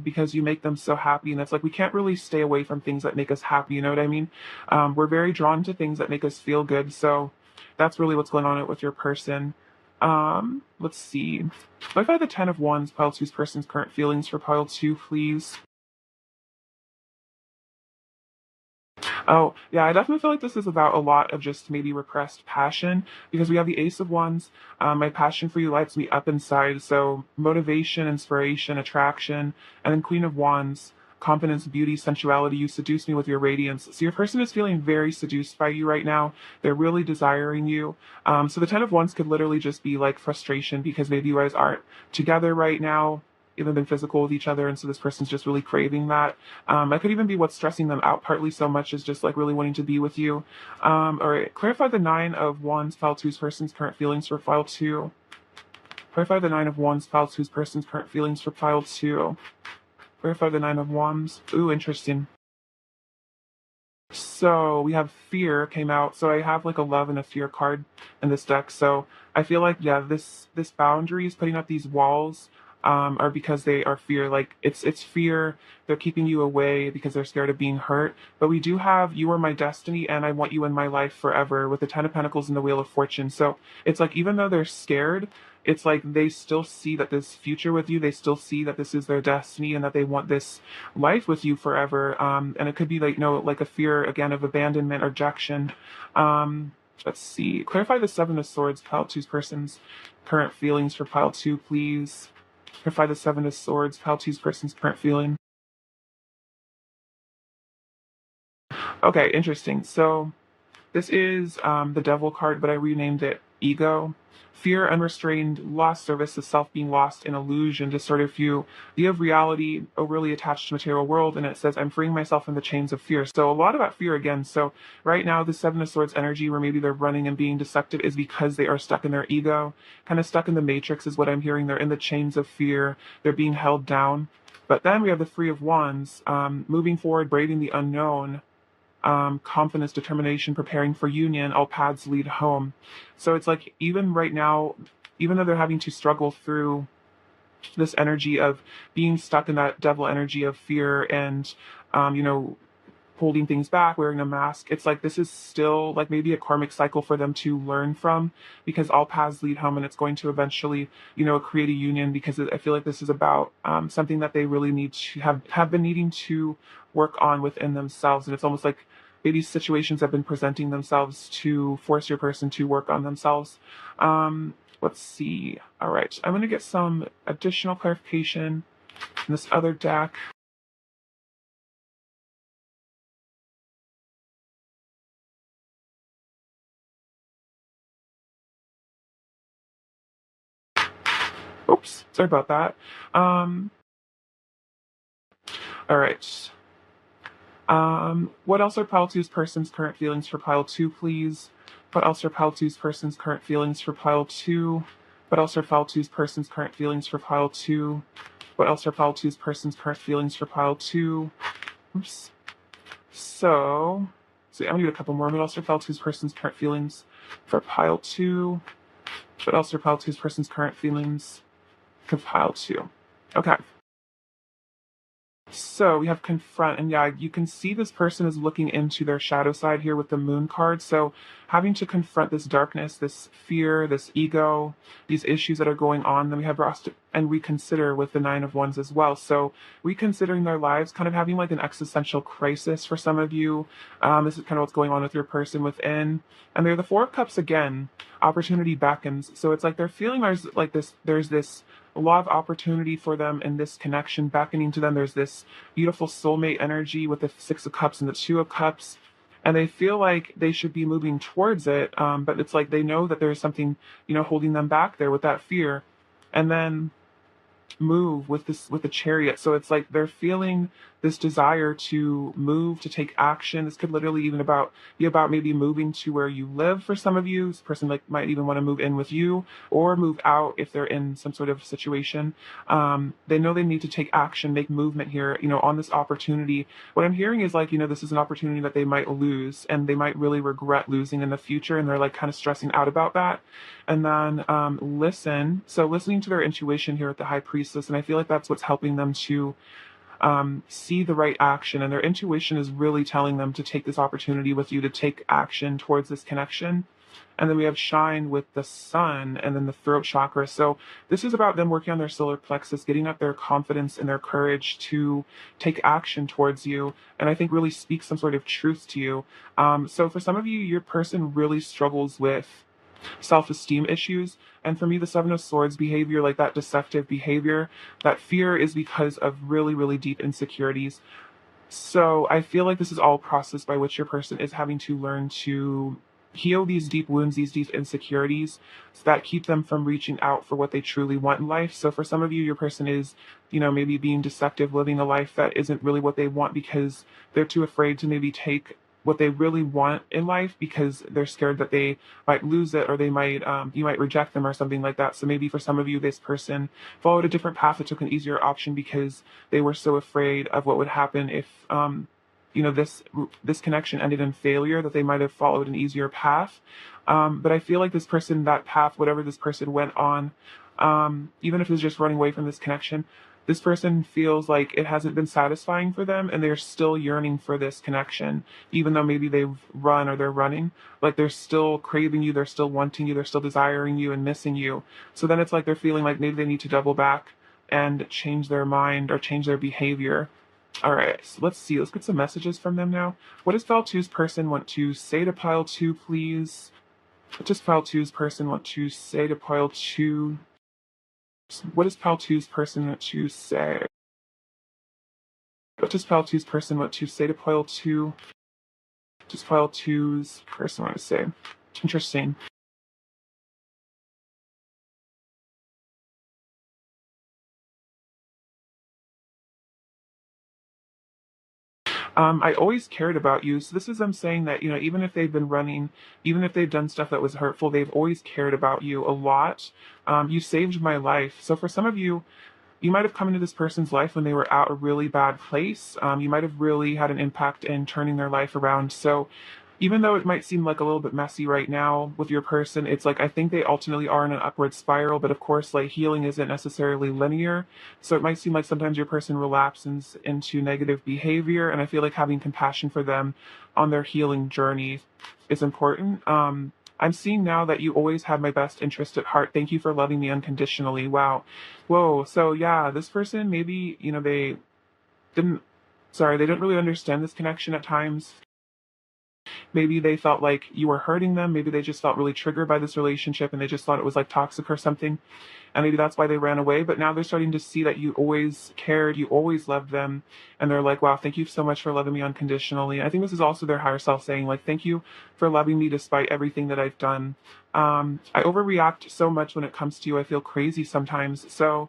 because you make them so happy. And it's like we can't really stay away from things that make us happy. You know what I mean? We're very drawn to things that make us feel good. So that's really what's going on with your person. Let's see. What if I had the Ten of Wands, pile two's person's current feelings for pile two, please? Oh, yeah, I definitely feel like this is about a lot of just maybe repressed passion, because we have the Ace of Wands. My passion for you lights me up inside. So motivation, inspiration, attraction, and then Queen of Wands, confidence, beauty, sensuality. You seduce me with your radiance. So your person is feeling very seduced by you right now. They're really desiring you. So the Ten of Wands could literally just be like frustration because maybe you guys aren't together right now, even been physical with each other, and so this person's just really craving that. That could even be what's stressing them out partly so much, is just like really wanting to be with you. All right, clarify the Nine of Wands, file two's person's current feelings for file two. Clarify the Nine of Wands, file two's person's current feelings for file two. Clarify the Nine of Wands. Ooh, interesting. So we have fear came out. So I have like a love and a fear card in this deck. So I feel like, yeah, this boundaries, putting up these walls, are because they are fear. Like it's fear. They're keeping you away because they're scared of being hurt. But we do have you are my destiny and I want you in my life forever, with the Ten of Pentacles and the Wheel of Fortune. So it's like even though they're scared, it's like they still see that this future with you, they still see that this is their destiny and that they want this life with you forever. And it could be like, no, like a fear again of abandonment or rejection. Let's see. Clarify the Seven of Swords, pile two's person's current feelings for pile two, please. Clarify the Seven of Swords, pile two's person's current feeling. Okay, interesting. So this is the Devil card, but I renamed it Ego. Fear, unrestrained, lost service, the self being lost in illusion, distorted view. You have reality, overly attached to material world, and it says, I'm freeing myself from the chains of fear. So a lot about fear again. So right now, the Seven of Swords energy, where maybe they're running and being deceptive, is because they are stuck in their ego, kind of stuck in the matrix is what I'm hearing. They're in the chains of fear. They're being held down. But then we have the Three of Wands, moving forward, braving the unknown, confidence, determination, preparing for union, all paths lead home. So it's like even right now, even though they're having to struggle through this energy of being stuck in that devil energy of fear and, you know, holding things back, wearing a mask, it's like this is still like maybe a karmic cycle for them to learn from, because all paths lead home and it's going to eventually, you know, create a union, because I feel like this is about something that they really need to have been needing to work on within themselves. And it's almost like maybe situations have been presenting themselves to force your person to work on themselves. Let's see. All right, I'm going to get some additional clarification in this other deck. Oops, sorry about that. All right. What else are pile two's person's current feelings for pile two, please? What else are pile two's person's current feelings for pile two? What else are pile two's person's current feelings for pile two? What else are pile two's person's current feelings for pile two? Oops. So I'm gonna do a couple more. What else are pile two's person's current feelings for pile two? What else are pile two's person's current feelings for pile two? Okay. So we have confront, and yeah, you can see this person is looking into their shadow side here with the moon card. So having to confront this darkness, this fear, this ego, these issues that are going on. Then we have rest and reconsider with the nine of wands as well. So reconsidering their lives, kind of having like an existential crisis for some of you. This is kind of what's going on with your person within. And they're the four of cups again. Opportunity beckons. So it's like they're feeling there's this a lot of opportunity for them in this connection beckoning to them. There's this beautiful soulmate energy with the six of cups and the two of cups, and they feel like they should be moving towards it, but it's like they know that there's something, holding them back there with that fear. And then move with the chariot. So it's like they're feeling this desire to move, to take action. This could literally even be about maybe moving to where you live for some of you. This person like might even want to move in with you or move out if they're in some sort of situation. They know they need to take action, make movement here, on this opportunity. What I'm hearing is like, this is an opportunity that they might lose and they might really regret losing in the future. And they're like kind of stressing out about that. And then listen. So listening to their intuition here at the high priestess, and I feel like that's what's helping them to see the right action. And their intuition is really telling them to take this opportunity with you, to take action towards this connection. And then we have shine with the sun and then the throat chakra. So this is about them working on their solar plexus, getting up their confidence and their courage to take action towards you. And I think really speak some sort of truth to you. So for some of you, your person really struggles with self-esteem issues. And for me, the Seven of Swords behavior, like that deceptive behavior, that fear is because of really, really deep insecurities. So I feel like this is all a process by which your person is having to learn to heal these deep wounds, these deep insecurities, so that keep them from reaching out for what they truly want in life. So for some of you, your person is, maybe being deceptive, living a life that isn't really what they want because they're too afraid to maybe take what they really want in life because they're scared that they might lose it or they might you might reject them or something like that. So maybe for some of you, this person followed a different path that took an easier option because they were so afraid of what would happen if this connection ended in failure, that they might have followed an easier path. But I feel like this person, that path, whatever this person went on, even if it's just running away from this connection, this person feels like it hasn't been satisfying for them and they're still yearning for this connection, even though maybe they've run or they're running, like they're still craving you, they're still wanting you, they're still desiring you and missing you. So then it's like they're feeling like maybe they need to double back and change their mind or change their behavior. All right, so let's see. Let's get some messages from them now. What does Pile Two's person want to say to Pile Two, please? What does Pile Two's person want to say to Pile Two? What does Pile Two's person want to say? What does Pile Two's person want to say to Pile Two? What does Pile Two's person want to say? Interesting. I always cared about you. So this is them saying that, even if they've been running, even if they've done stuff that was hurtful, they've always cared about you a lot. You saved my life. So for some of you, you might have come into this person's life when they were at a really bad place. You might have really had an impact in turning their life around. So even though it might seem like a little bit messy right now with your person, it's like I think they ultimately are in an upward spiral. But of course, like healing isn't necessarily linear. So it might seem like sometimes your person relapses into negative behavior. And I feel like having compassion for them on their healing journey is important. I'm seeing now that you always had my best interest at heart. Thank you for loving me unconditionally. Wow. Whoa. So yeah, this person maybe, didn't, they didn't really understand this connection at times. Maybe they felt like you were hurting them. Maybe they just felt really triggered by this relationship and they just thought it was like toxic or something. And maybe that's why they ran away. But now they're starting to see that you always cared, you always loved them. And they're like, wow, thank you so much for loving me unconditionally. I think this is also their higher self saying, like, thank you for loving me despite everything that I've done. I overreact so much when it comes to you. I feel crazy sometimes. So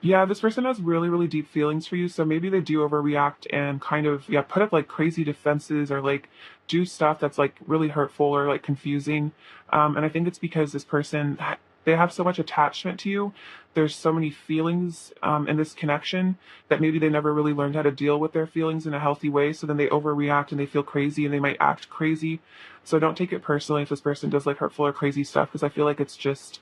yeah, this person has really, really deep feelings for you. So maybe they do overreact and kind of, yeah, put up like crazy defenses or like do stuff that's like really hurtful or like confusing. And I think it's because this person, they have so much attachment to you. There's so many feelings in this connection that maybe they never really learned how to deal with their feelings in a healthy way. So then they overreact and they feel crazy and they might act crazy. So don't take it personally if this person does like hurtful or crazy stuff, because I feel like it's just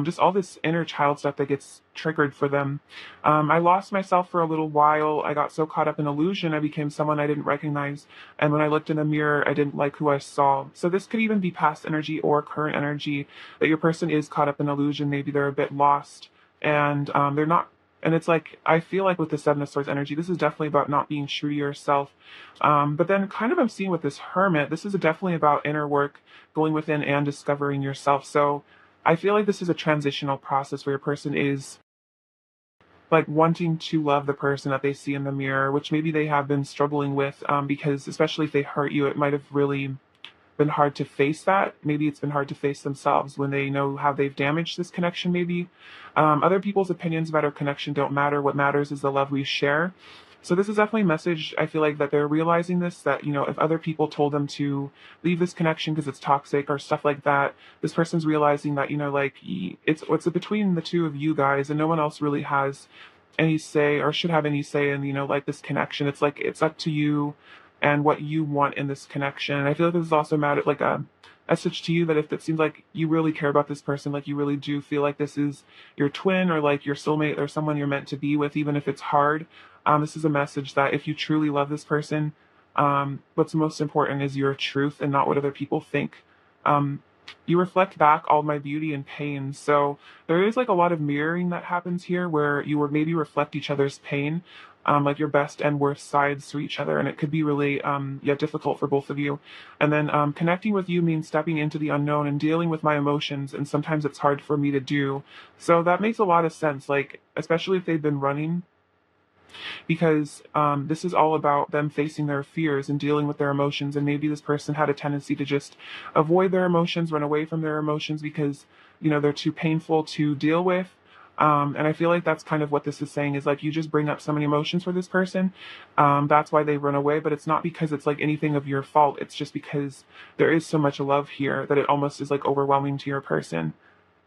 just all this inner child stuff that gets triggered for them. I lost myself for a little while. I got so caught up in illusion, I became someone I didn't recognize. And when I looked in the mirror, I didn't like who I saw. So this could even be past energy or current energy, that your person is caught up in illusion. Maybe they're a bit lost, and they're not. And it's like, I feel like with the Seven of Swords energy, this is definitely about not being true to yourself. But then kind of I'm seeing with this Hermit, this is definitely about inner work, going within and discovering yourself. So I feel like this is a transitional process where your person is like wanting to love the person that they see in the mirror, which maybe they have been struggling with, because especially if they hurt you, it might have really been hard to face that. Maybe it's been hard to face themselves when they know how they've damaged this connection, maybe. Other people's opinions about our connection don't matter. What matters is the love we share. So this is definitely a message. I feel like that they're realizing this, that, if other people told them to leave this connection because it's toxic or stuff like that, this person's realizing that, like, it's between the two of you guys, and no one else really has any say or should have any say in, like, this connection. It's like, it's up to you and what you want in this connection. And I feel like this is also like a message to you, that if it seems like you really care about this person, like you really do feel like this is your twin or like your soulmate or someone you're meant to be with, even if it's hard, this is a message that if you truly love this person, what's most important is your truth and not what other people think. Um, you reflect back all my beauty and pain. So there is like a lot of mirroring that happens here, where you would maybe reflect each other's pain, like your best and worst sides to each other. And it could be really, difficult for both of you. And then connecting with you means stepping into the unknown and dealing with my emotions. And sometimes it's hard for me to do. So that makes a lot of sense, like, especially if they've been running, because this is all about them facing their fears and dealing with their emotions. And maybe this person had a tendency to just avoid their emotions, run away from their emotions because, they're too painful to deal with. And I feel like that's kind of what this is saying, is like, you just bring up so many emotions for this person. That's why they run away. But it's not because it's like anything of your fault. It's just because there is so much love here that it almost is like overwhelming to your person.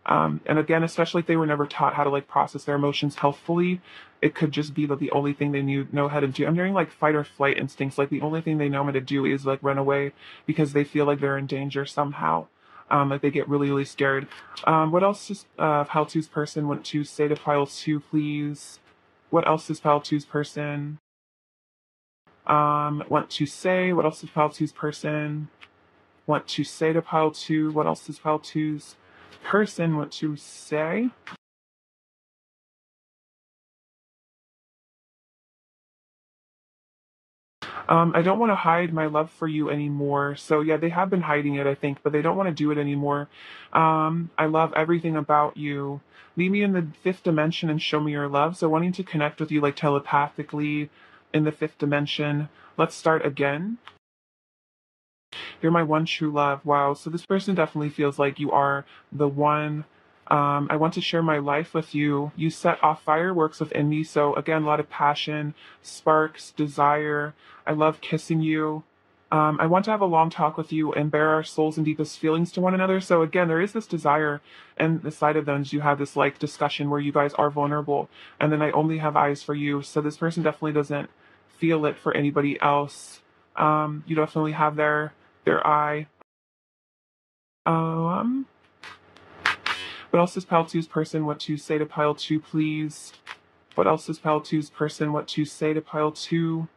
And again, especially if they were never taught how to like process their emotions healthfully, it could just be that the only thing they know how to do. I'm hearing like fight or flight instincts. Like the only thing they know how to do is like run away because they feel like they're in danger somehow. Like they get really, really scared. What else does Pile Two's person want to say to Pile Two, please? What else does Pile Two's person want to say? What else does Pile Two's person want to say to Pile Two? What else does Pile Two's person want to say? I don't want to hide my love for you anymore. So yeah, they have been hiding it, I think, but they don't want to do it anymore. I love everything about you. Meet me in the fifth dimension and show me your love. So wanting to connect with you like telepathically in the fifth dimension. Let's start again. You're my one true love. Wow. So this person definitely feels like you are the one. I want to share my life with you. You set off fireworks within me. So again, a lot of passion, sparks, desire. I love kissing you. I want to have a long talk with you and bare our souls and deepest feelings to one another. So again, there is this desire, and the side of them is you have this like discussion where you guys are vulnerable, and then I only have eyes for you. So this person definitely doesn't feel it for anybody else. You definitely have their eye. Um, what else does Pile Two's person want to say to Pile Two, please? What else does Pile Two's person want to say to Pile Two?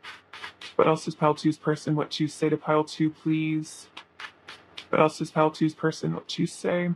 What else does Pile Two's person want to say to Pile Two, please? What else does Pile Two's person want to say?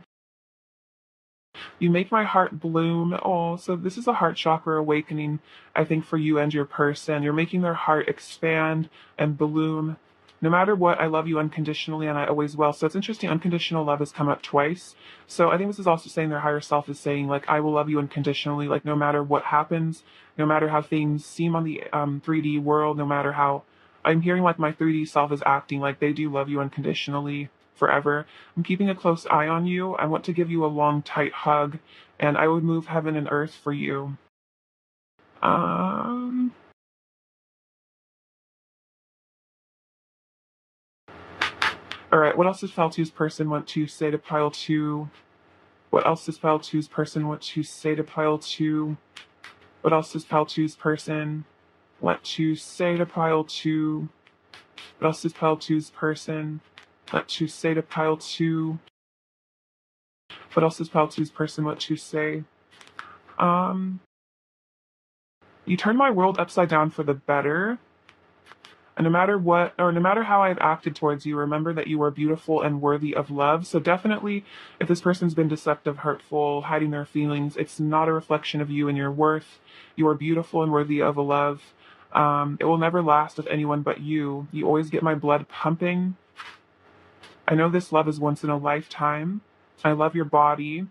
You make my heart bloom. Oh, so this is a heart chakra awakening, I think, for you and your person. You're making their heart expand and bloom. No matter what, I love you unconditionally and I always will. So it's interesting, unconditional love has come up twice. So I think this is also saying their higher self is saying, like, I will love you unconditionally, like, no matter what happens, no matter how things seem on the 3D world, no matter how I'm hearing like my 3D self is acting, like they do love you unconditionally forever. I'm keeping a close eye on you. I want to give you a long, tight hug, and I would move heaven and earth for you. Um, all right, what else does Pile Two's person want to say to Pile Two? What else does Pile Two's person want to say to Pile Two? What else does Pile Two's person want to say to Pile Two? What else does Pile Two's person want to say to Pile Two? What else does pile two's person want to say? Um, you turned my world upside down for the better. And no matter what, or no matter how I've acted towards you, remember that you are beautiful and worthy of love. So definitely, if this person's been deceptive, hurtful, hiding their feelings, it's not a reflection of you and your worth. You are beautiful and worthy of a love. It will never last with anyone but you. You always get my blood pumping. I know this love is once in a lifetime. I love your body.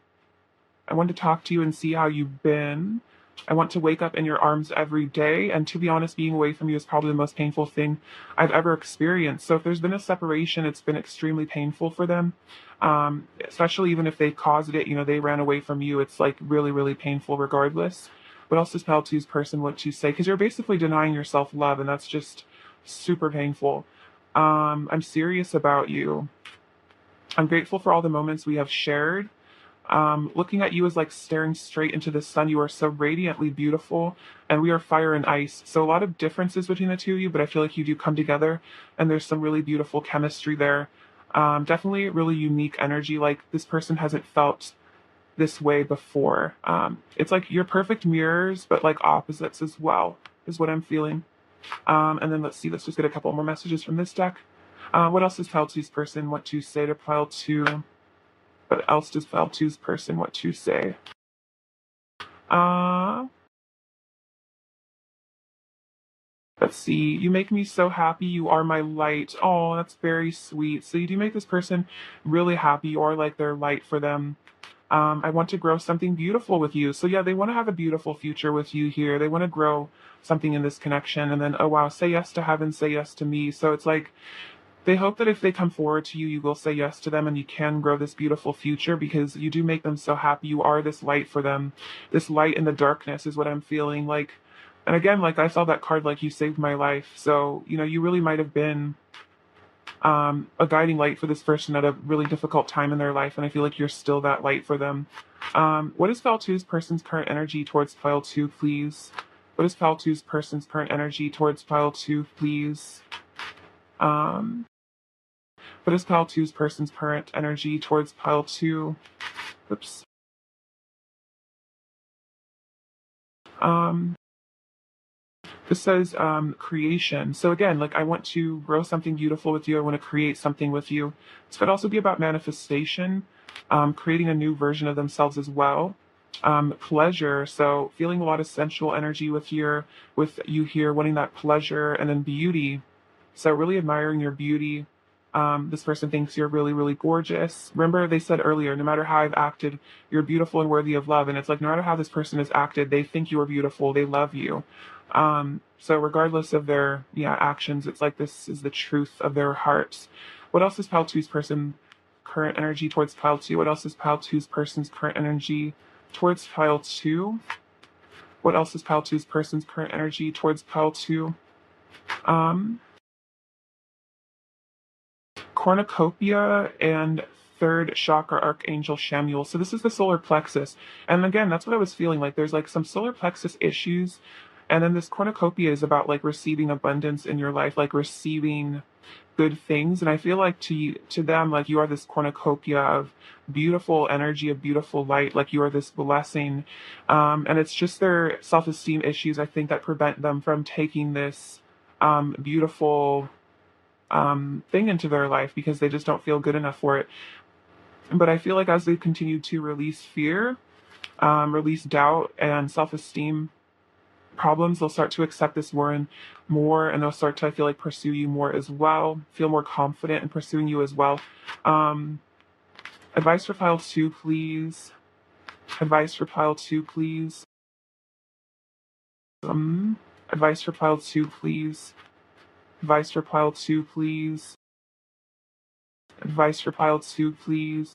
I want to talk to you and see how you've been. I want to wake up in your arms every day. And to be honest, being away from you is probably the most painful thing I've ever experienced. So if there's been a separation, it's been extremely painful for them. Especially even if they caused it, they ran away from you. It's like really, really painful regardless. What else does Pal Two's person want to say? Because you're basically denying yourself love, and that's just super painful. I'm serious about you. I'm grateful for all the moments we have shared. Looking at you is like staring straight into the sun. You are so radiantly beautiful, and we are fire and ice. So a lot of differences between the two of you, but I feel like you do come together, and there's some really beautiful chemistry there. Definitely really unique energy. Like this person hasn't felt this way before. It's like you're perfect mirrors, but like opposites as well, is what I'm feeling. And then let's see, let's just get a couple more messages from this deck. What else does Pile Two's person want to say to Pile Two? What else does Pile Two's person want to say? Uh, let's see. You make me so happy. You are my light. Oh, that's very sweet. So you do make this person really happy. You are like their light for them. I want to grow something beautiful with you. So yeah, they want to have a beautiful future with you here. They want to grow something in this connection. And then, oh wow, say yes to heaven, say yes to me. So it's like, they hope that if they come forward to you, you will say yes to them and you can grow this beautiful future because you do make them so happy. You are this light for them. This light in the darkness is what I'm feeling like. And again, like I saw that card, like you saved my life. So, you really might have been a guiding light for this person at a really difficult time in their life. And I feel like you're still that light for them. What is Pile Two's person's current energy towards Pile Two, please? What is Pile Two's person's current energy towards Pile Two, please? What is Pile Two's person's current energy towards Pile Two? Oops. Um, this says creation. So again, like I want to grow something beautiful with you. I want to create something with you. This could also be about manifestation, creating a new version of themselves as well. Pleasure. So feeling a lot of sensual energy with you here, wanting that pleasure, and then beauty. So really admiring your beauty. This person thinks you're really, really gorgeous. Remember, they said earlier, no matter how I've acted, you're beautiful and worthy of love. And it's like, no matter how this person has acted, they think you are beautiful. They love you. So regardless of their actions, it's like this is the truth of their hearts. What else is Pile Two's person current energy towards Pile Two? What else is Pile Two's person's current energy towards Pile Two? What else is Pile Two's person's current energy towards Pile Two? Cornucopia and third chakra archangel Shamuel. So this is the solar plexus. And again, that's what I was feeling like. There's like some solar plexus issues. And then this cornucopia is about like receiving abundance in your life, like receiving good things. And I feel like to them, like you are this cornucopia of beautiful energy, of beautiful light, like you are this blessing. And it's just their self-esteem issues, I think, that prevent them from taking this beautiful thing into their life because they just don't feel good enough for it. But I feel like as they continue to release fear, release doubt and self-esteem problems, they'll start to accept this more and they'll start to, I feel like, pursue you more as well, feel more confident in pursuing you as well. Advice for Pile Two, please. Advice for Pile Two, please. Advice for Pile Two, please. Advice for Pile Two, please. Advice for Pile Two, please.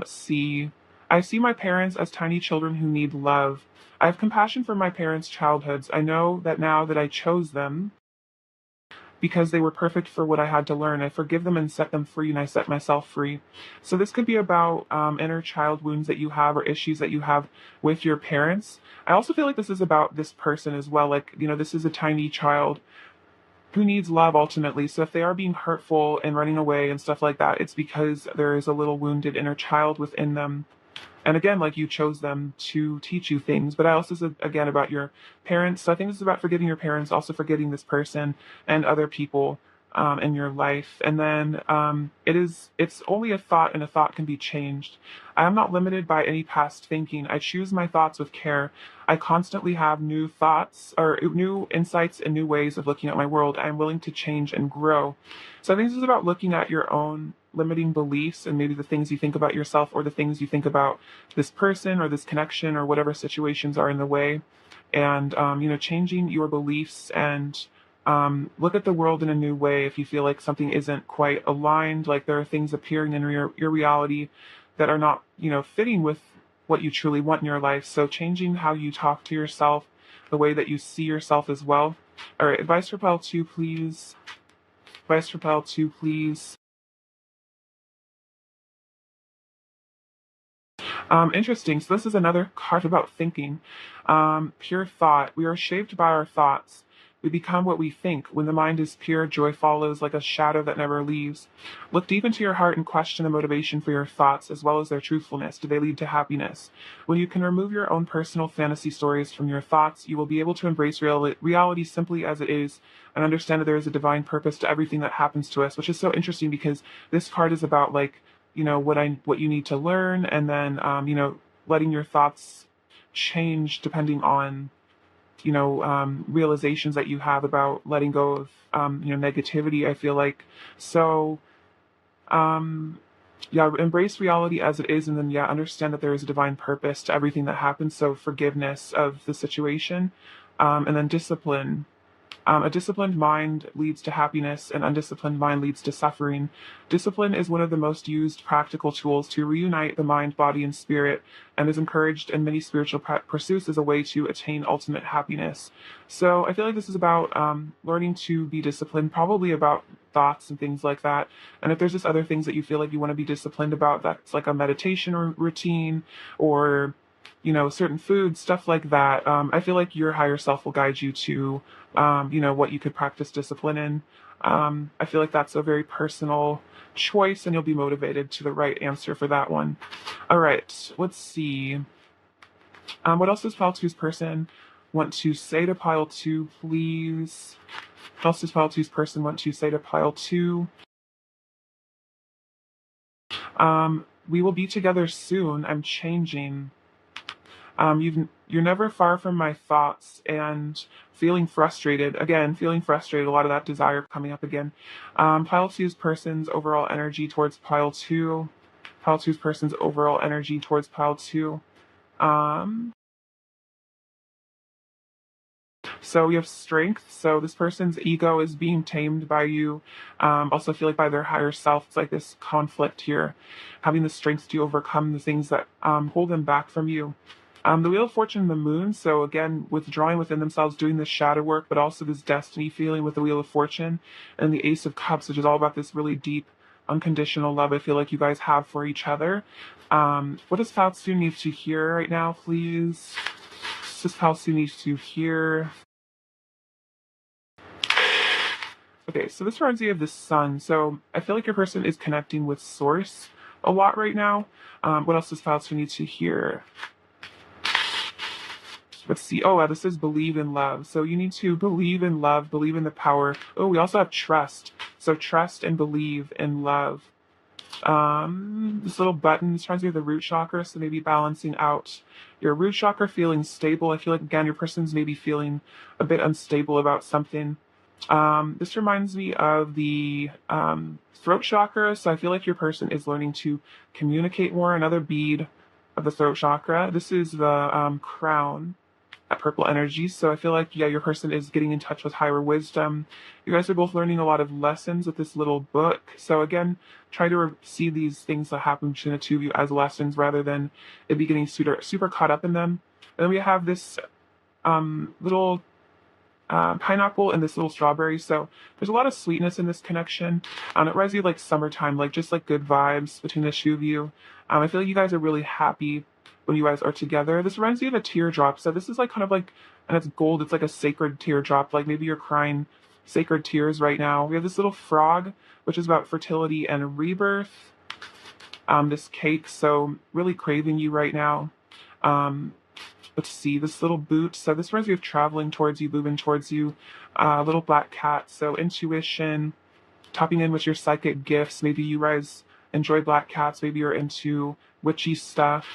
C. I see my parents as tiny children who need love. I have compassion for my parents' childhoods. I know that now that I chose them, because they were perfect for what I had to learn. I forgive them and set them free, and I set myself free. So this could be about inner child wounds that you have or issues that you have with your parents. I also feel like this is about this person as well. Like, this is a tiny child who needs love ultimately. So if they are being hurtful and running away and stuff like that, it's because there is a little wounded inner child within them. And again, like, you chose them to teach you things. But I also said again about your parents. So I think this is about forgiving your parents, also forgetting this person and other people in your life. And then it's only a thought, and a thought can be changed. I am not limited by any past thinking. I choose my thoughts with care. I constantly have new thoughts or new insights and new ways of looking at my world. I am willing to change and grow. So I think this is about looking at your own limiting beliefs and maybe the things you think about yourself or the things you think about this person or this connection or whatever situations are in the way, and changing your beliefs and look at the world in a new way. If you feel like something isn't quite aligned, like there are things appearing in your reality that are not fitting with what you truly want in your life. So changing how you talk to yourself, the way that you see yourself as well. All right, advice for pile 2, please. Advice for pile 2, please. Interesting. So this is another card about thinking. Pure thought. We are shaped by our thoughts. We become what we think. When the mind is pure, joy follows like a shadow that never leaves. Look deep into your heart and question the motivation for your thoughts as well as their truthfulness. Do they lead to happiness? When you can remove your own personal fantasy stories from your thoughts, you will be able to embrace reality simply as it is and understand that there is a divine purpose to everything that happens to us, which is so interesting because this card is about, like, what you need to learn, and then letting your thoughts change depending on realizations that you have about letting go of negativity, I feel like. So yeah, embrace reality as it is, and then understand that there is a divine purpose to everything that happens. So forgiveness of the situation, and then discipline. A disciplined mind leads to happiness, an undisciplined mind leads to suffering. Discipline is one of the most used practical tools to reunite the mind, body, and spirit, and is encouraged in many spiritual pursuits as a way to attain ultimate happiness. So I feel like this is about learning to be disciplined, probably about thoughts and things like that. And if there's just other things that you feel like you want to be disciplined about, that's like a meditation routine, or certain foods, stuff like that. I feel like your higher self will guide you to, what you could practice discipline in. I feel like that's a very personal choice, and you'll be motivated to the right answer for that one. All right, let's see. What else does pile two's person want to say to pile 2, please? What else does pile two's person want to say to pile 2? We will be together soon. I'm changing. You're never far from my thoughts, and feeling frustrated. Again, feeling frustrated, a lot of that desire coming up again. Pile two's person's overall energy towards pile 2. Pile two's person's overall energy towards pile 2. Um, so we have strength. So this person's ego is being tamed by you. Also feel like by their higher self. It's like this conflict here, having the strength to overcome the things that hold them back from you. The Wheel of Fortune and the Moon, so again, withdrawing within themselves, doing this shadow work, but also this destiny feeling with the Wheel of Fortune, and the Ace of Cups, which is all about this really deep, unconditional love I feel like you guys have for each other. What does Fausto need to hear right now, please? What does Fausto need to hear? Okay, so this reminds me of the sun. So I feel like your person is connecting with Source a lot right now. What else does Fausto need to hear? Let's see. Oh, this is believe in love. So you need to believe in love, believe in the power. Oh, we also have trust. So trust and believe in love. This little button, this reminds me of the root chakra. So maybe balancing out your root chakra, feeling stable. I feel like, again, your person's maybe feeling a bit unstable about something. This reminds me of the throat chakra. So I feel like your person is learning to communicate more. Another bead of the throat chakra. This is the crown. That purple energy. So I feel like, your person is getting in touch with higher wisdom. You guys are both learning a lot of lessons with this little book. So again, try to see these things that happen between the two of you as lessons rather than it be getting super caught up in them. And then we have this little pineapple and this little strawberry. So there's a lot of sweetness in this connection. It reminds you of, like, summertime, like just like good vibes between the two of you. I feel like you guys are really happy when you guys are together. This reminds me of a teardrop. So this is like kind of like, and it's gold. It's like a sacred teardrop. Like maybe you're crying sacred tears right now. We have this little frog, which is about fertility and rebirth. This cake, so really craving you right now. Um, let's see, this little boot. So this reminds me of traveling towards you, moving towards you. Little black cat. So intuition, tapping in with your psychic gifts. Maybe you guys enjoy black cats. Maybe you're into witchy stuff.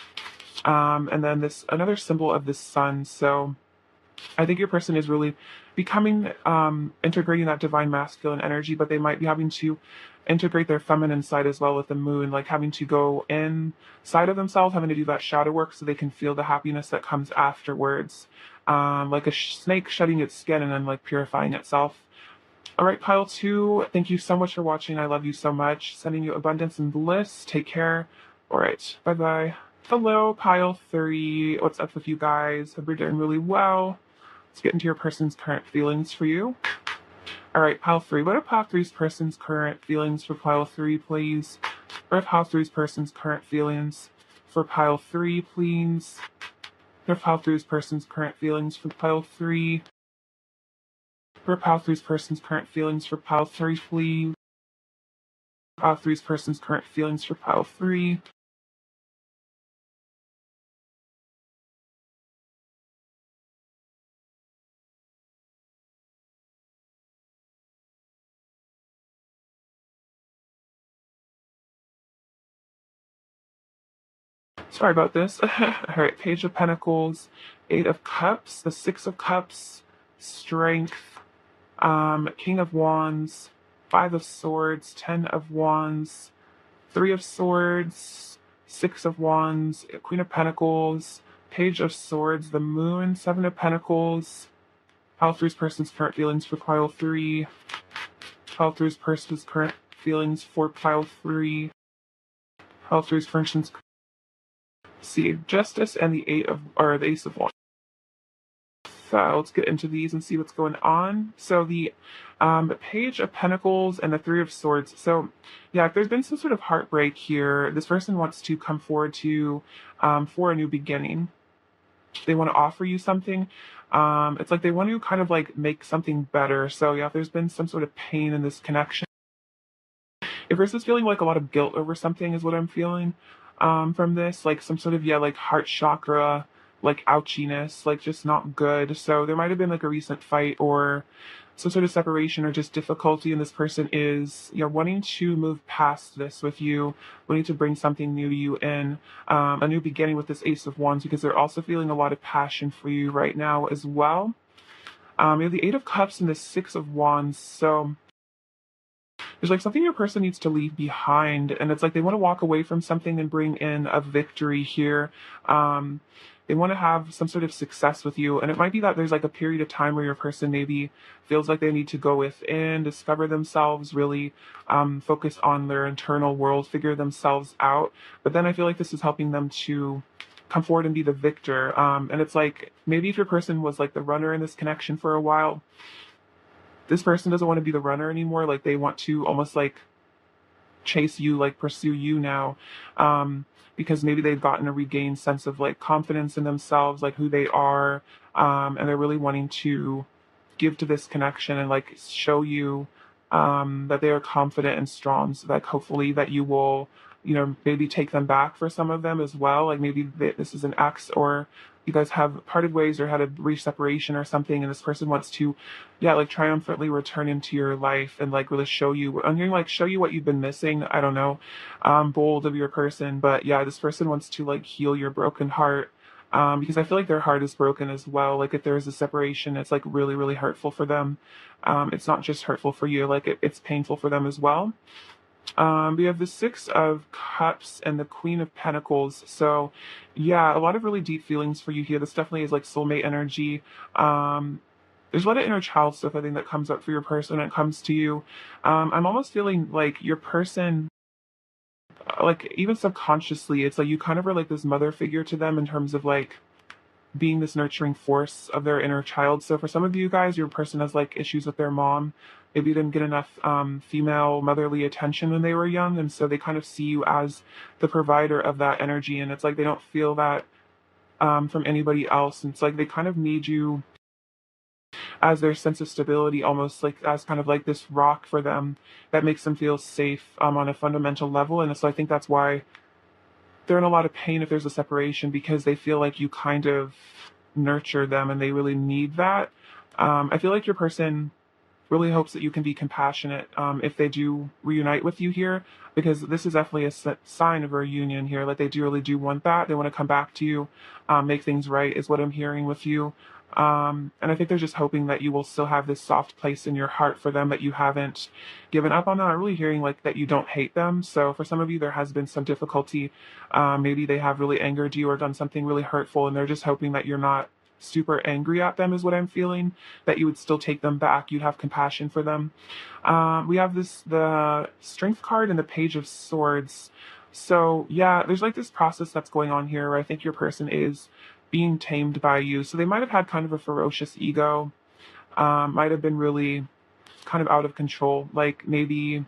And then this another symbol of the sun. So I think your person is really becoming, integrating that divine masculine energy, but they might be having to integrate their feminine side as well with the moon, like having to go inside of themselves, having to do that shadow work so they can feel the happiness that comes afterwards. Like a snake shedding its skin and then like purifying itself. All right, pile two, thank you so much for watching. I love you so much. Sending you abundance and bliss. Take care. All right, bye bye. Hello, pile three. What's up with you guys? Hope you're doing really well. Let's get into your person's current feelings for you. All right, pile three. What are pile three's person's current feelings for pile three, please? What are pile three's person's current feelings for pile three, please? What are pile three's person's current feelings for pile three? What are pile three's person's current feelings for pile three, please? Pile three's person's current feelings for pile three. Sorry about this. All right, Page of Pentacles, Eight of Cups, the Six of Cups, Strength, King of Wands, Five of Swords, Ten of Wands, Three of Swords, Six of Wands, Queen of Pentacles, Page of Swords, the Moon, Seven of Pentacles, pile three's person's current feelings for pile three, pile three's person's current feelings for pile three, pile three's person's see Justice and the the Ace of Wands. So let's get into these and see what's going on. So the Page of Pentacles and the Three of Swords. So yeah, if there's been some sort of heartbreak here, this person wants to come forward to for a new beginning. They want to offer you something. It's like they want to kind of like make something better. So yeah, if there's been some sort of pain in this connection, if there's this feeling like a lot of guilt over something is what I'm feeling from this, like some sort of, yeah, like heart chakra, like ouchiness, like just not good. So there might have been like a recent fight or some sort of separation or just difficulty, and this person is, you know, wanting to move past this with you, wanting to bring something new to you in, a new beginning with this Ace of Wands, because they're also feeling a lot of passion for you right now as well. You have the Eight of Cups and the Six of Wands. So there's like something your person needs to leave behind, and it's like they want to walk away from something and bring in a victory here. They want to have some sort of success with you, and it might be that there's like a period of time where your person maybe feels like they need to go within, discover themselves, really focus on their internal world, figure themselves out. But then I feel like this is helping them to come forward and be the victor. And it's like maybe if your person was like the runner in this connection for a while, this person doesn't want to be the runner anymore. Like they want to almost like chase you, like pursue you now, because maybe they've gotten a regained sense of like confidence in themselves, like who they are, and they're really wanting to give to this connection and like show you that they are confident and strong. So like hopefully that you will, you know, maybe take them back for some of them as well. Like maybe this is an ex, or you guys have parted ways or had a brief separation or something, and this person wants to, yeah, like triumphantly return into your life and like really show you, I'm hearing like show you what you've been missing. I don't know, bold of your person, but yeah, this person wants to like heal your broken heart. Because I feel like their heart is broken as well. Like if there is a separation, it's like really, really hurtful for them. It's not just hurtful for you, like it's painful for them as well. We have the Six of Cups and the Queen of Pentacles. So, yeah, a lot of really deep feelings for you here. This definitely is like soulmate energy. There's a lot of inner child stuff, I think, that comes up for your person when it comes to you. I'm almost feeling like your person, like even subconsciously, it's like you kind of are like this mother figure to them in terms of like being this nurturing force of their inner child. So for some of you guys, your person has like issues with their mom. Maybe didn't get enough female motherly attention when they were young, and so they kind of see you as the provider of that energy, and it's like they don't feel that from anybody else. And it's like they kind of need you as their sense of stability, almost like as kind of like this rock for them that makes them feel safe on a fundamental level. And so I think that's why they're in a lot of pain if there's a separation, because they feel like you kind of nurture them and they really need that. I feel like your person really hopes that you can be compassionate if they do reunite with you here, because this is definitely a sign of a reunion here. Like they do really do want that. They want to come back to you, make things right, is what I'm hearing with you. And I think they're just hoping that you will still have this soft place in your heart for them, that you haven't given up on them. I'm really hearing like that you don't hate them. So for some of you, there has been some difficulty. Maybe they have really angered you or done something really hurtful, and they're just hoping that you're not super angry at them, is what I'm feeling, that you would still take them back. You'd have compassion for them. We have the Strength card and the Page of Swords. So yeah, there's like this process that's going on here where I think your person is being tamed by you. So they might have had kind of a ferocious ego, might have been really kind of out of control, like maybe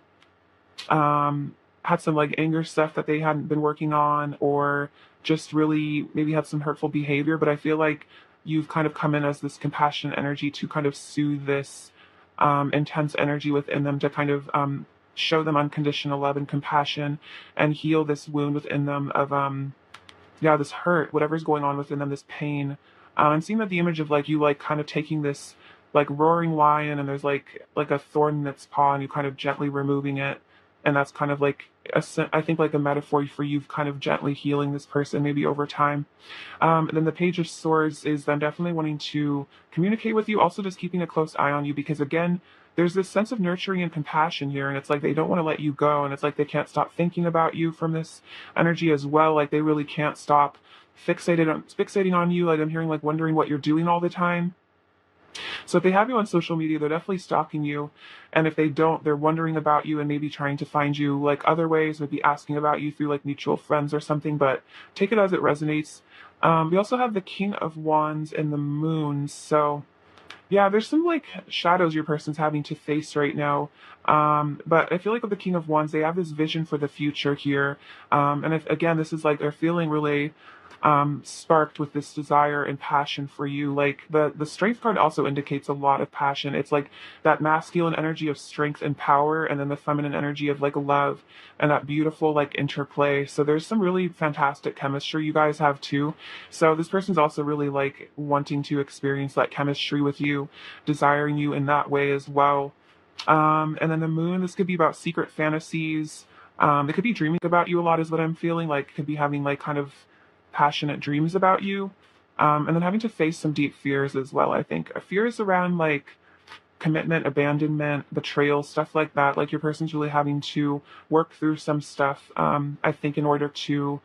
had some like anger stuff that they hadn't been working on, or just really maybe had some hurtful behavior. But I feel like you've kind of come in as this compassionate energy to kind of soothe this intense energy within them, to kind of show them unconditional love and compassion and heal this wound within them of yeah, this hurt, whatever's going on within them, this pain. I'm seeing that the image of like you like kind of taking this like roaring lion, and there's like a thorn in its paw, and you kind of gently removing it, and that's kind of like I think like a metaphor for you kind of gently healing this person maybe over time. And then the Page of Swords is them definitely wanting to communicate with you, also just keeping a close eye on you, because again, there's this sense of nurturing and compassion here, and it's like they don't want to let you go, and it's like they can't stop thinking about you from this energy as well. Like they really can't stop fixating on you. Like I'm hearing like wondering what you're doing all the time. So if they have you on social media, they're definitely stalking you. And if they don't, they're wondering about you and maybe trying to find you like other ways, maybe asking about you through like mutual friends or something, but take it as it resonates. We also have the King of Wands and the Moon. So yeah, there's some like shadows your person's having to face right now. But I feel like with the King of Wands, they have this vision for the future here. And if, again, this is like they're feeling really sparked with this desire and passion for you. Like the Strength card also indicates a lot of passion. It's like that masculine energy of strength and power, and then the feminine energy of like love and that beautiful like interplay. So there's some really fantastic chemistry you guys have too. So this person's also really like wanting to experience that chemistry with you, desiring you in that way as well. And then the Moon, this could be about secret fantasies. They could be dreaming about you a lot, is what I'm feeling. Like could be having like kind of passionate dreams about you. And then having to face some deep fears as well. I think fears around like commitment, abandonment, betrayal, stuff like that. Like your person's really having to work through some stuff, I think, in order to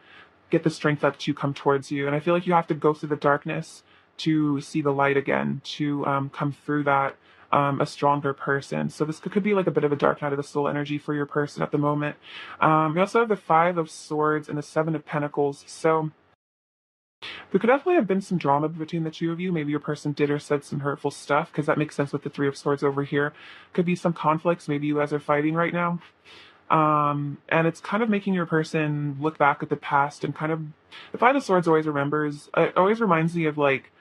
get the strength up to come towards you. And I feel like you have to go through the darkness to see the light again, to come through that a stronger person. So this could be like a bit of a dark night of the soul energy for your person at the moment. We also have the Five of Swords and the Seven of Pentacles. So there could definitely have been some drama between the two of you. Maybe your person did or said some hurtful stuff, because that makes sense with the Three of Swords over here. Could be some conflicts. Maybe you guys are fighting right now. And it's kind of making your person look back at the past and kind of, the Five of Swords always remembers, it always reminds me of like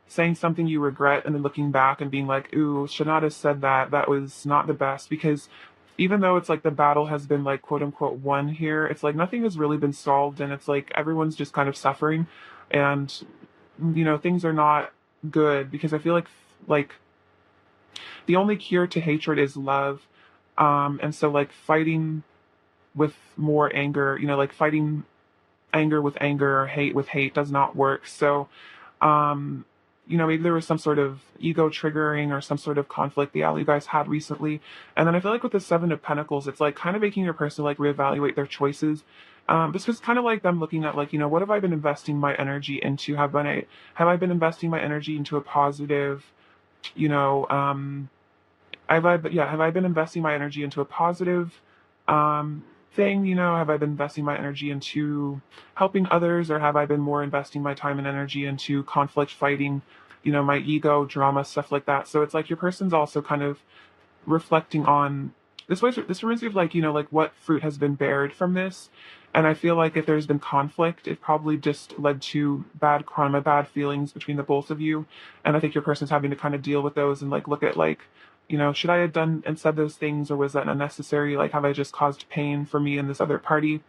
saying something you regret and then looking back and being like, ooh, should not have said that. That was not the best. Because even though it's like the battle has been like quote unquote won here, it's like nothing has really been solved, and it's like everyone's just kind of suffering, and things are not good, because I feel like the only cure to hatred is love. And so like fighting with more anger, like fighting anger with anger or hate with hate does not work. So maybe there was some sort of ego triggering or some sort of conflict the you guys had recently. And then I feel like with the Seven of Pentacles, it's like kind of making your person like reevaluate their choices. This was kind of like them looking at like, what have I been investing my energy into? Have I been investing my energy into a positive, have I been investing my energy into a positive thing? Have I been investing my energy into helping others, or have I been more investing my time and energy into conflict fighting, my ego, drama, stuff like that? So it's like your person's also kind of reflecting on this reminds me of like, like what fruit has been bared from this. And I feel like if there's been conflict, it probably just led to bad karma, bad feelings between the both of you. And I think your person's having to kind of deal with those and like look at like, should I have done and said those things, or was that unnecessary? Like, have I just caused pain for me and this other party?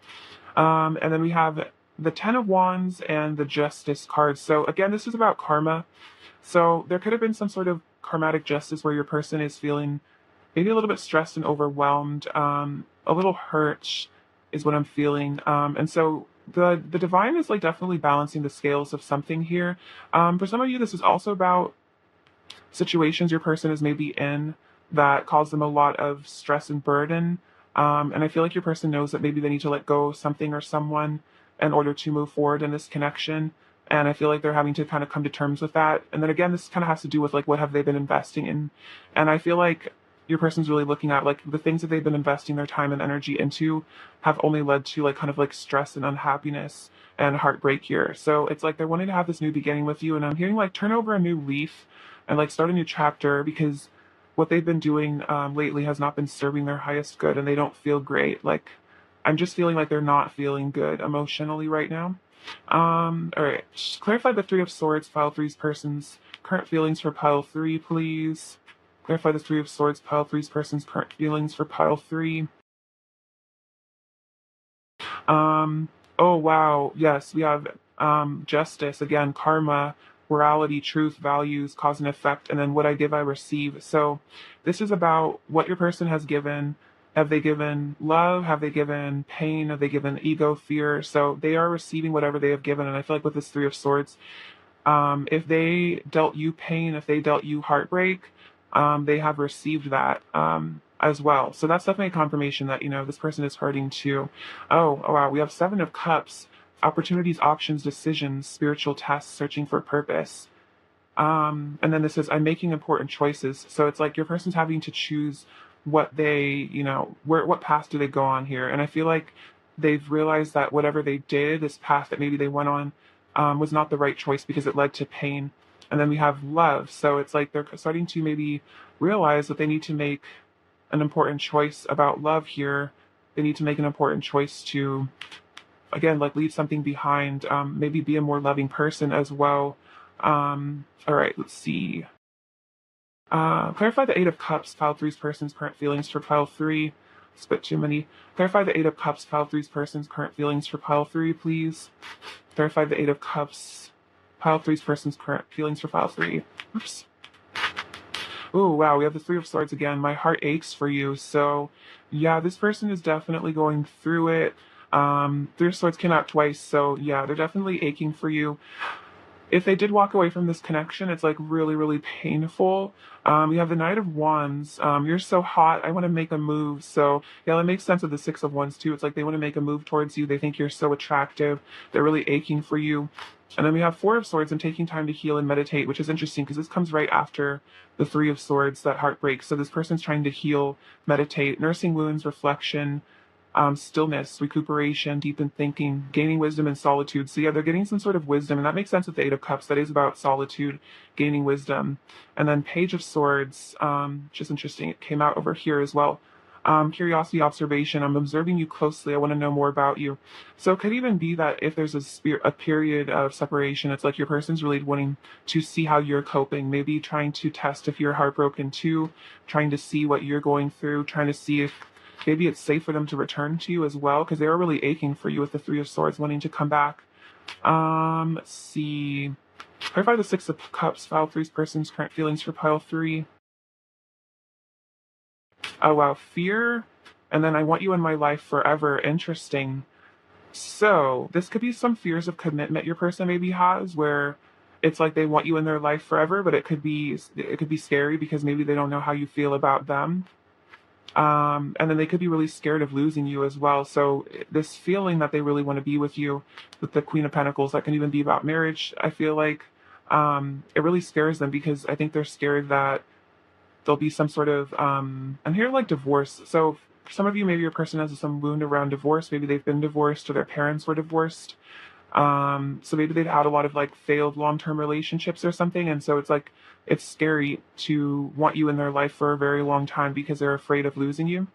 And then we have the Ten of Wands and the Justice card. So again, this is about karma. So there could have been some sort of karmatic justice where your person is feeling maybe a little bit stressed and overwhelmed, a little hurt is what I'm feeling. And so the divine is like definitely balancing the scales of something here. For some of you, this is also about situations your person is maybe in that cause them a lot of stress and burden. And I feel like your person knows that maybe they need to let go of something or someone in order to move forward in this connection. And I feel like they're having to kind of come to terms with that. And then again, this kind of has to do with like what have they been investing in. And I feel like your person's really looking at like the things that they've been investing their time and energy into have only led to like kind of like stress and unhappiness and heartbreak here. So it's like they're wanting to have this new beginning with you. And I'm hearing like turn over a new leaf and like start a new chapter, because what they've been doing lately has not been serving their highest good, and they don't feel great. Like I'm just feeling like they're not feeling good emotionally right now. All right, just clarify the Three of Swords, pile three's person's current feelings for pile three, please. Clarify the Three of Swords, pile three's person's current feelings for pile three. Oh wow, yes, we have justice again, karma, morality, truth, values, cause and effect, and then what I give, I receive. So this is about what your person has given. Have they given love? Have they given pain? Have they given ego, fear? So they are receiving whatever they have given. And I feel like with this Three of Swords, if they dealt you pain, if they dealt you heartbreak, they have received that as well. So that's definitely a confirmation that, this person is hurting too. Oh wow, we have Seven of Cups, opportunities, options, decisions, spiritual tests, searching for purpose. And then this says, I'm making important choices. So it's like your person's having to choose what they, what path do they go on here. And I feel like they've realized that whatever they did, this path that maybe they went on, was not the right choice because it led to pain. And then we have love. So it's like they're starting to maybe realize that they need to make an important choice about love here. They need to make an important choice to, again, like leave something behind, maybe be a more loving person as well. All right, let's see. Clarify the Eight of Cups, pile three's person's current feelings for pile three. It's a bit too many. Clarify the Eight of Cups, pile three's person's current feelings for pile three, please. Clarify the Eight of Cups, pile three's person's current feelings for pile three. Oops. Oh, wow, we have the Three of Swords again. My heart aches for you. So, yeah, this person is definitely going through it. Three of Swords came out twice, so yeah, they're definitely aching for you. If they did walk away from this connection, it's like really, really painful. You have the Knight of Wands. You're so hot. I want to make a move. So yeah, that makes sense with the Six of Wands too. It's like they want to make a move towards you. They think you're so attractive. They're really aching for you. And then we have Four of Swords and taking time to heal and meditate, which is interesting because this comes right after the Three of Swords, that heartbreak. So this person's trying to heal, meditate, nursing wounds, reflection, stillness, recuperation, deepened thinking, gaining wisdom and solitude. So yeah, they're getting some sort of wisdom, and that makes sense with the Eight of Cups. That is about solitude, gaining wisdom. And then Page of Swords, just interesting. It came out over here as well. Curiosity, observation. I'm observing you closely. I want to know more about you. So it could even be that if there's a period of separation, it's like your person's really wanting to see how you're coping, maybe trying to test if you're heartbroken too, trying to see what you're going through, trying to see if maybe it's safe for them to return to you as well, because they are really aching for you with the Three of Swords, wanting to come back. Let's see. Clarify the Six of Cups, pile three's person's current feelings for pile three. Oh wow, fear. And then I want you in my life forever. Interesting. So this could be some fears of commitment your person maybe has, where it's like they want you in their life forever, but it could be scary because maybe they don't know how you feel about them. And then they could be really scared of losing you as well. So this feeling that they really want to be with you, with the Queen of Pentacles, that can even be about marriage. I feel like it really scares them because I think they're scared that there'll be some sort of I'm here like divorce. So For some of you, maybe your person has some wound around divorce. Maybe they've been divorced or their parents were divorced. So maybe they've had a lot of like failed long-term relationships or something, and so it's like it's scary to want you in their life for a very long time because they're afraid of losing you.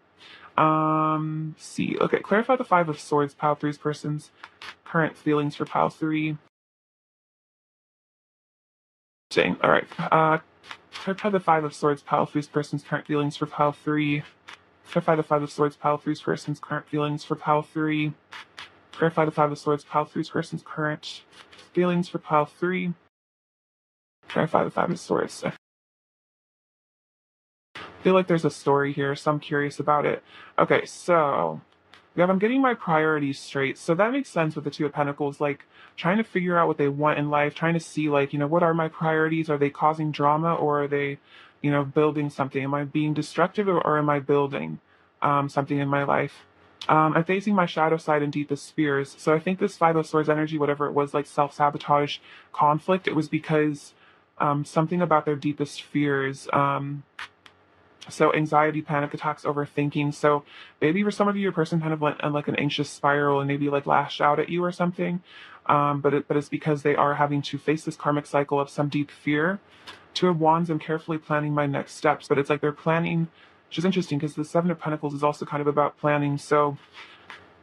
See. Okay, clarify the Five of Swords, pile three's person's current feelings for pile three. Dang. All right. Clarify the Five of Swords, pile three's person's current feelings for pile three. Clarify the Five of Swords, pile three's person's current feelings for pile three. Clarify the Five of Swords, pile three's person's current feelings for pile three. Clarify the Five of Swords. I feel like there's a story here, so I'm curious about it. Okay, so yeah, I'm getting my priorities straight. So that makes sense with the Two of Pentacles, like trying to figure out what they want in life, trying to see like, what are my priorities? Are they causing drama or are they, building something? Am I being destructive or am I building something in my life? I'm facing my shadow side and deepest fears. So I think this Five of Swords energy, whatever it was, like self-sabotage, conflict, it was because something about their deepest fears. So anxiety, panic attacks, overthinking. So maybe for some of you, your person kind of went on like an anxious spiral and maybe like lashed out at you or something. But it's because they are having to face this karmic cycle of some deep fear. Two of Wands, I'm carefully planning my next steps, but it's like they're planning, which is interesting because the Seven of Pentacles is also kind of about planning. So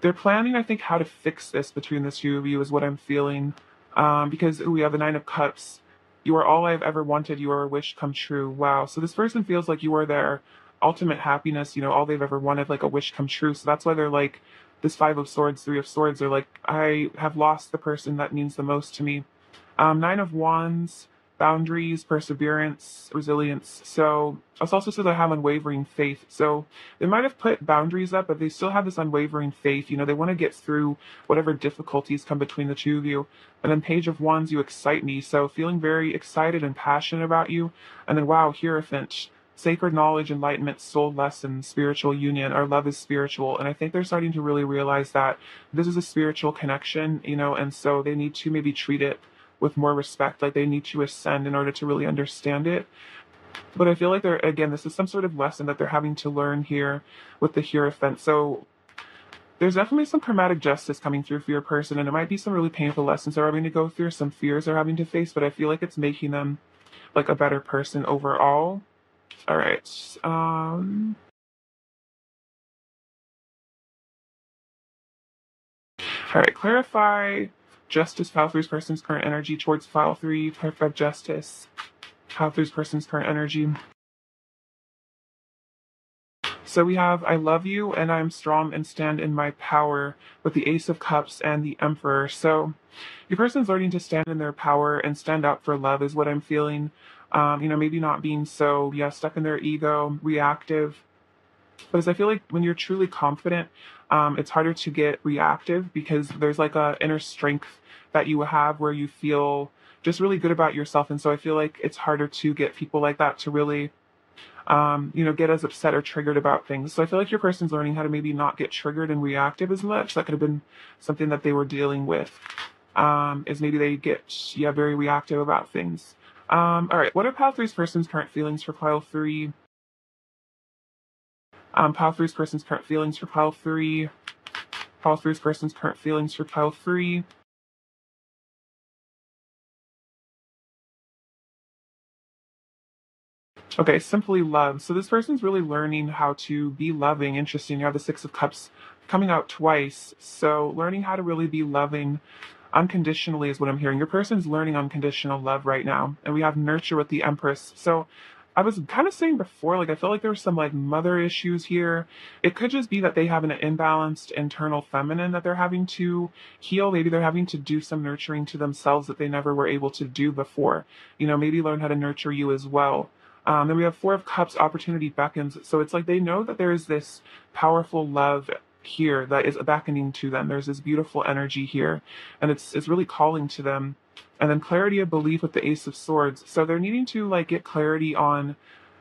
they're planning, I think, how to fix this between the two of you is what I'm feeling. Because we have the Nine of Cups. You are all I've ever wanted. You are a wish come true. Wow. So this person feels like you are their ultimate happiness, all they've ever wanted, like a wish come true. So that's why they're like, this Five of Swords, Three of Swords, they're like, I have lost the person that means the most to me. Nine of Wands, boundaries, perseverance, resilience. So this also says I have unwavering faith. So they might have put boundaries up, but they still have this unwavering faith. They want to get through whatever difficulties come between the two of you. And then Page of Wands, you excite me. So feeling very excited and passionate about you. And then wow, Hierophant. Sacred knowledge, enlightenment, soul lessons, spiritual union. Our love is spiritual. And I think they're starting to really realize that this is a spiritual connection, and so they need to maybe treat it with more respect, like they need to ascend in order to really understand it. But I feel like this is some sort of lesson that they're having to learn here with the Hierophant. So there's definitely some karmatic justice coming through for your person, and it might be some really painful lessons they're having to go through, some fears they're having to face, but I feel like it's making them like a better person overall. All right. All right, clarify justice, file three's person's current energy towards file three, perfect justice, file three's person's current energy. So we have I love you and I'm strong and stand in my power with the Ace of Cups and the Emperor. So your person's learning to stand in their power and stand up for love is what I'm feeling. Maybe not being so, stuck in their ego, reactive. But as I feel like when you're truly confident, it's harder to get reactive because there's like a inner strength that you have where you feel just really good about yourself. And so I feel like it's harder to get people like that to really get as upset or triggered about things. So I feel like your person's learning how to maybe not get triggered and reactive as much. That could have been something that they were dealing with. Is maybe they get very reactive about things. All right, what are pile three's person's current feelings for pile three? Pile three's person's current feelings for pile three. Pile three's person's current feelings for pile three. Okay, simply love. So this person's really learning how to be loving. Interesting. You have the Six of Cups coming out twice. So learning how to really be loving unconditionally is what I'm hearing. Your person's learning unconditional love right now. And we have nurture with the Empress. So I was kind of saying before, like I feel like there were some like mother issues here. It could just be that they have an imbalanced internal feminine that they're having to heal. Maybe they're having to do some nurturing to themselves that they never were able to do before. Maybe learn how to nurture you as well. Then we have Four of Cups, opportunity beckons. So it's like they know that there is this powerful love here that is beckoning to them. There's this beautiful energy here, and it's really calling to them. And then clarity of belief with the Ace of Swords. So they're needing to like get clarity on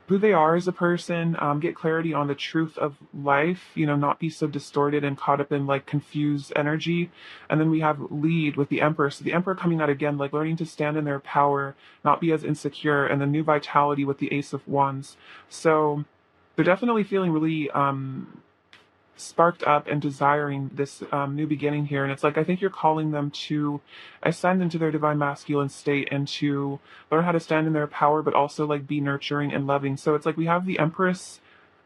who they are as a person, get clarity on the truth of life, not be so distorted and caught up in like confused energy. And then we have lead with the Emperor. So the Emperor coming out again, like learning to stand in their power, not be as insecure, and the new vitality with the Ace of Wands. So they're definitely feeling really sparked up and desiring this new beginning here. And it's like, I think you're calling them to ascend into their divine masculine state and to learn how to stand in their power, but also like be nurturing and loving. So it's like we have the Empress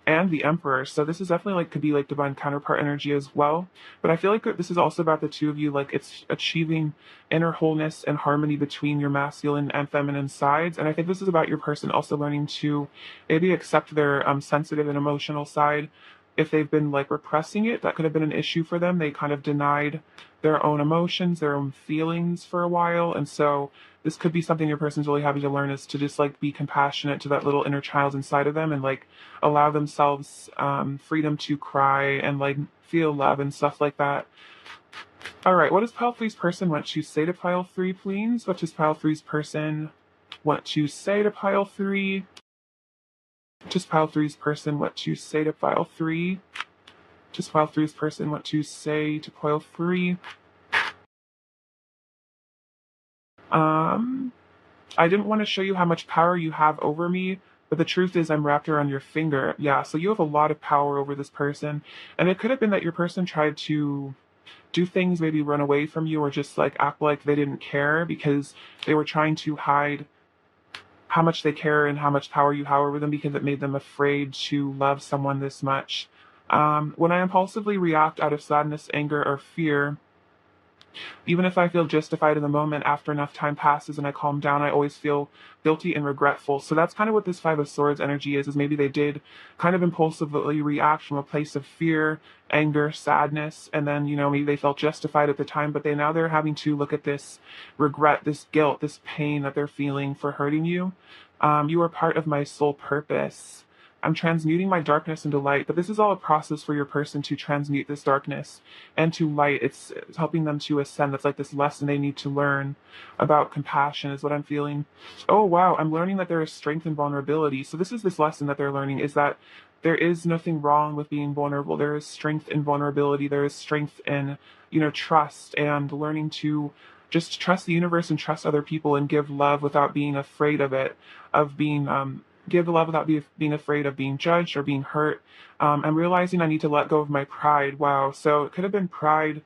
and the Emperor. So this is definitely like could be like divine counterpart energy as well. But I feel like this is also about the two of you, like it's achieving inner wholeness and harmony between your masculine and feminine sides. And I think this is about your person also learning to maybe accept their sensitive and emotional side. If they've been like repressing it, that could have been an issue for them. They kind of denied their own emotions, their own feelings for a while. And so this could be something your person's really having to learn, is to just like be compassionate to that little inner child inside of them and like allow themselves freedom to cry and like feel love and stuff like that. All right, what does pile three's person want to say to pile three, please? What does pile three's person want to say to pile three? Just pile three's person what to say to pile three. Just pile three's person what to say to pile three. I didn't want to show you how much power you have over me, but the truth is I'm wrapped around your finger. Yeah, so you have a lot of power over this person. And it could have been that your person tried to do things, maybe run away from you or just like act like they didn't care because they were trying to hide how much they care and how much power you have over them because it made them afraid to love someone this much. When I impulsively react out of sadness, anger, or fear, even if I feel justified in the moment, after enough time passes and I calm down, I always feel guilty and regretful. So that's kind of what this Five of Swords energy is maybe they did kind of impulsively react from a place of fear, anger, sadness, and then, maybe they felt justified at the time, but they're having to look at this regret, this guilt, this pain that they're feeling for hurting you. You are part of my soul purpose. I'm transmuting my darkness into light, but this is all a process for your person to transmute this darkness and to light. It's helping them to ascend. That's like this lesson they need to learn about compassion is what I'm feeling. Oh, wow. I'm learning that there is strength in vulnerability. So this is this lesson that they're learning, is that there is nothing wrong with being vulnerable. There is strength in vulnerability. There is strength in, trust and learning to just trust the universe and trust other people and give love without being afraid of it, of being, give love without being afraid of being judged or being hurt. I'm realizing I need to let go of my pride. Wow. So it could have been pride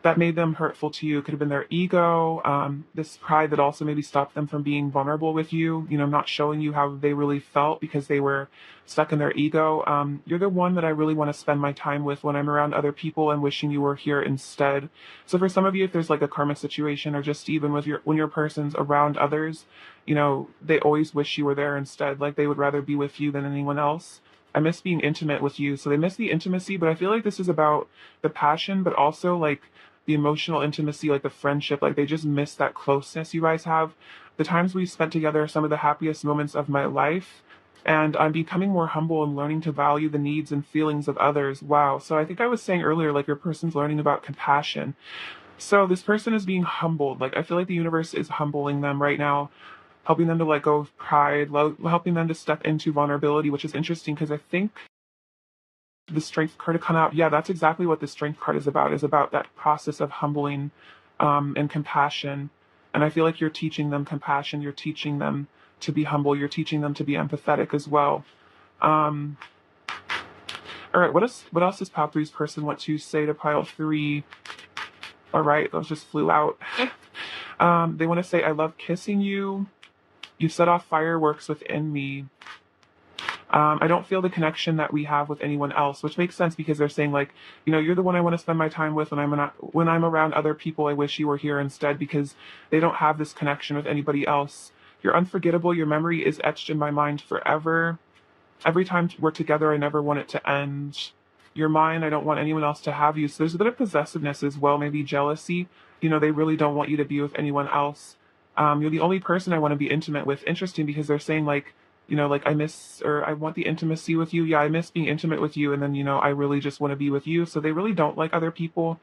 that made them hurtful to you. It could have been their ego, this pride that also maybe stopped them from being vulnerable with you, not showing you how they really felt because they were stuck in their ego. You're the one that I really want to spend my time with when I'm around other people and wishing you were here instead. So for some of you, if there's like a karma situation or just even with when your person's around others, they always wish you were there instead. Like they would rather be with you than anyone else. I miss being intimate with you. So they miss the intimacy, but I feel like this is about the passion, but also like the emotional intimacy, like the friendship, like they just miss that closeness you guys have. The times we spent together are some of the happiest moments of my life. And I'm becoming more humble and learning to value the needs and feelings of others. Wow. So I think I was saying earlier, like your person's learning about compassion. So this person is being humbled. Like I feel like the universe is humbling them right now, helping them to let go of pride, helping them to step into vulnerability, which is interesting because I think the strength card to come out. Yeah, that's exactly what the strength card is about that process of humbling and compassion. And I feel like you're teaching them compassion, you're teaching them to be humble, you're teaching them to be empathetic as well. All right, what else does pile three's person want to say to pile three? All right, those just flew out. They want to say, I love kissing you. You set off fireworks within me. I don't feel the connection that we have with anyone else, which makes sense because they're saying like, you're the one I want to spend my time with. When I'm around other people, I wish you were here instead because they don't have this connection with anybody else. You're unforgettable. Your memory is etched in my mind forever. Every time we're together, I never want it to end. You're mine. I don't want anyone else to have you. So there's a bit of possessiveness as well, maybe jealousy. They really don't want you to be with anyone else. You're the only person I want to be intimate with. Interesting because they're saying like, like I miss or I want the intimacy with you. Yeah, I miss being intimate with you. And then, I really just want to be with you. So they really don't like other people.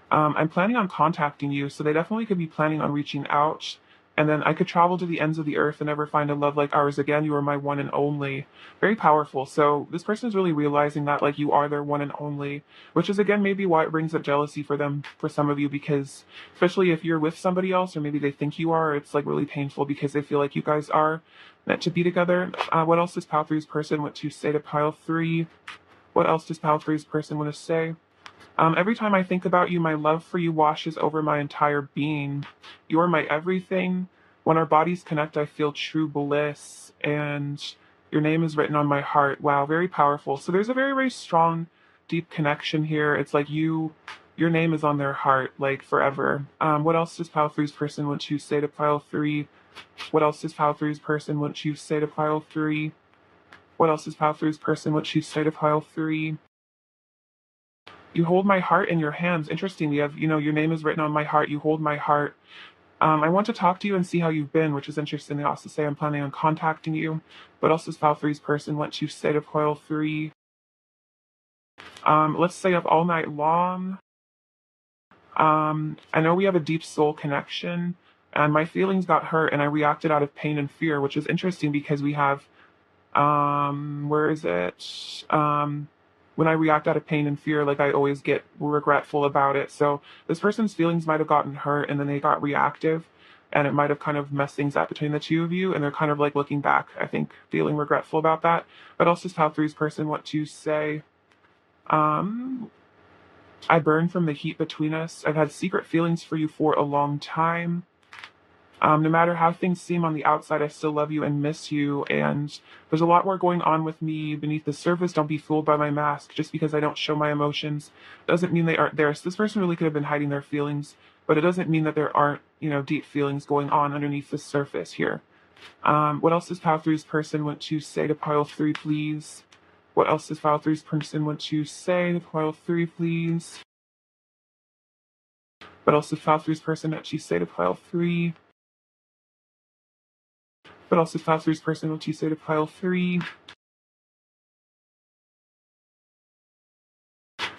I'm planning on contacting you. So they definitely could be planning on reaching out. And then I could travel to the ends of the earth and never find a love like ours again. You are my one and only. Very powerful. So this person is really realizing that like you are their one and only, which is again maybe why it brings up jealousy for them, for some of you, because especially if you're with somebody else or maybe they think you are, it's like really painful because they feel like you guys are meant to be together. What else does pile three's person want to say to pile three? What else does pile three's person want to say? Every time I think about you, my love for you washes over my entire being. You're my everything. When our bodies connect, I feel true bliss, and your name is written on my heart. Wow, very powerful. So there's a very, very strong, deep connection here. It's like your name is on their heart, like forever. What else does pile three's person want to say to pile three? What else does pile three's person want you to say to pile three? What else does pile three's person want you to say to pile three? You hold my heart in your hands. Interesting. You have, your name is written on my heart. You hold my heart. I want to talk to you and see how you've been, which is interesting. They also say I'm planning on contacting you. But also pile three's person wants you to stay to pile three. Let's stay up all night long. I know we have a deep soul connection, and my feelings got hurt, and I reacted out of pain and fear, which is interesting because we have, where is it? When I react out of pain and fear, like I always get regretful about it. So this person's feelings might have gotten hurt and then they got reactive and it might have kind of messed things up between the two of you. And they're kind of like looking back, I think, feeling regretful about that. But also pile three's person want to say, um, I burn from the heat between us. I've had secret feelings for you for a long time. No matter how things seem on the outside, I still love you and miss you. And there's a lot more going on with me beneath the surface. Don't be fooled by my mask. Just because I don't show my emotions doesn't mean they aren't there. So this person really could have been hiding their feelings, but it doesn't mean that there aren't, deep feelings going on underneath the surface here. What else does pile three's person want to say to pile three, please? What else does pile three's person want to say to pile three, please? What else does pile three's person actually say to pile three? But also pile three's person want to say to pile three.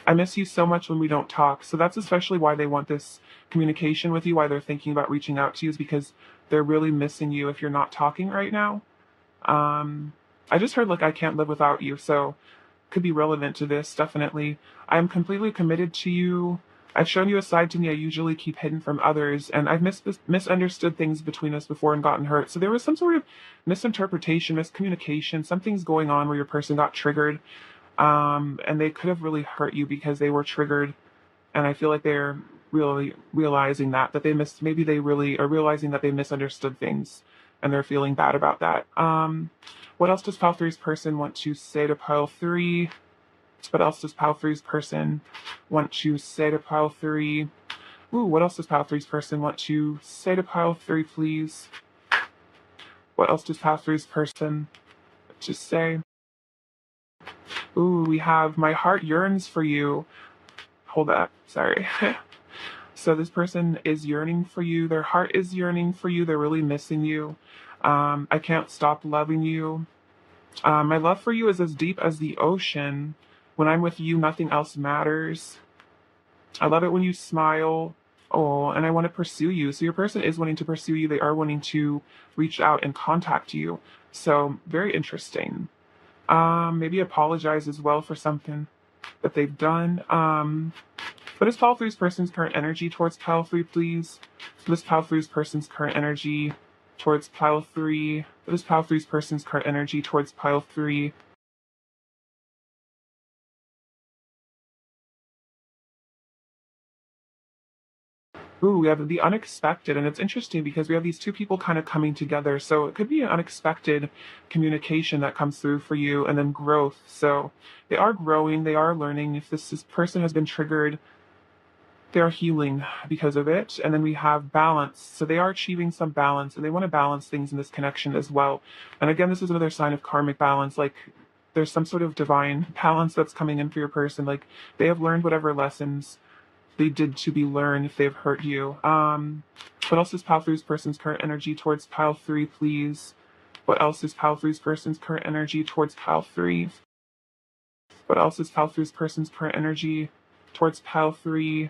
I miss you so much when we don't talk. So that's especially why they want this communication with you, why they're thinking about reaching out to you, is because they're really missing you if you're not talking right now. I just heard like I can't live without you, so could be relevant to this, definitely. I am completely committed to you. I've shown you a side to me I usually keep hidden from others, and I've misunderstood things between us before and gotten hurt. So there was some sort of misinterpretation, miscommunication, something's going on where your person got triggered, and they could have really hurt you because they were triggered. And I feel like they're really realizing that they maybe they really are realizing that they misunderstood things, and they're feeling bad about that. What else does pile three's person want to say to pile three? What else does pile three's person want to say to pile three? Ooh, what else does pile three's person want to say to pile three, please? What else does pile three's person just say? Ooh, we have my heart yearns for you. Hold up, sorry. So this person is yearning for you. Their heart is yearning for you. They're really missing you. I can't stop loving you. My love for you is as deep as the ocean. When I'm with you, nothing else matters. I love it when you smile. Oh, and I want to pursue you. So your person is wanting to pursue you. They are wanting to reach out and contact you. So very interesting. Maybe apologize as well for something that they've done. What is pile three's person's current energy towards pile three, please? What is pile three's person's current energy towards pile three? What is pile three's person's current energy towards pile three? Ooh, we have the unexpected, and it's interesting because we have these two people kind of coming together. So it could be an unexpected communication that comes through for you, and then growth. So they are growing, they are learning. If this person has been triggered, they are healing because of it. And then we have balance. So they are achieving some balance, and they want to balance things in this connection as well. And again, this is another sign of karmic balance. Like there's some sort of divine balance that's coming in for your person. Like they have learned whatever lessons they did to be learned if they've hurt you. What else is pile three's person's current energy towards pile three, please? What else is pile three's person's current energy towards pile three? What else is pile three's person's current energy towards pile three?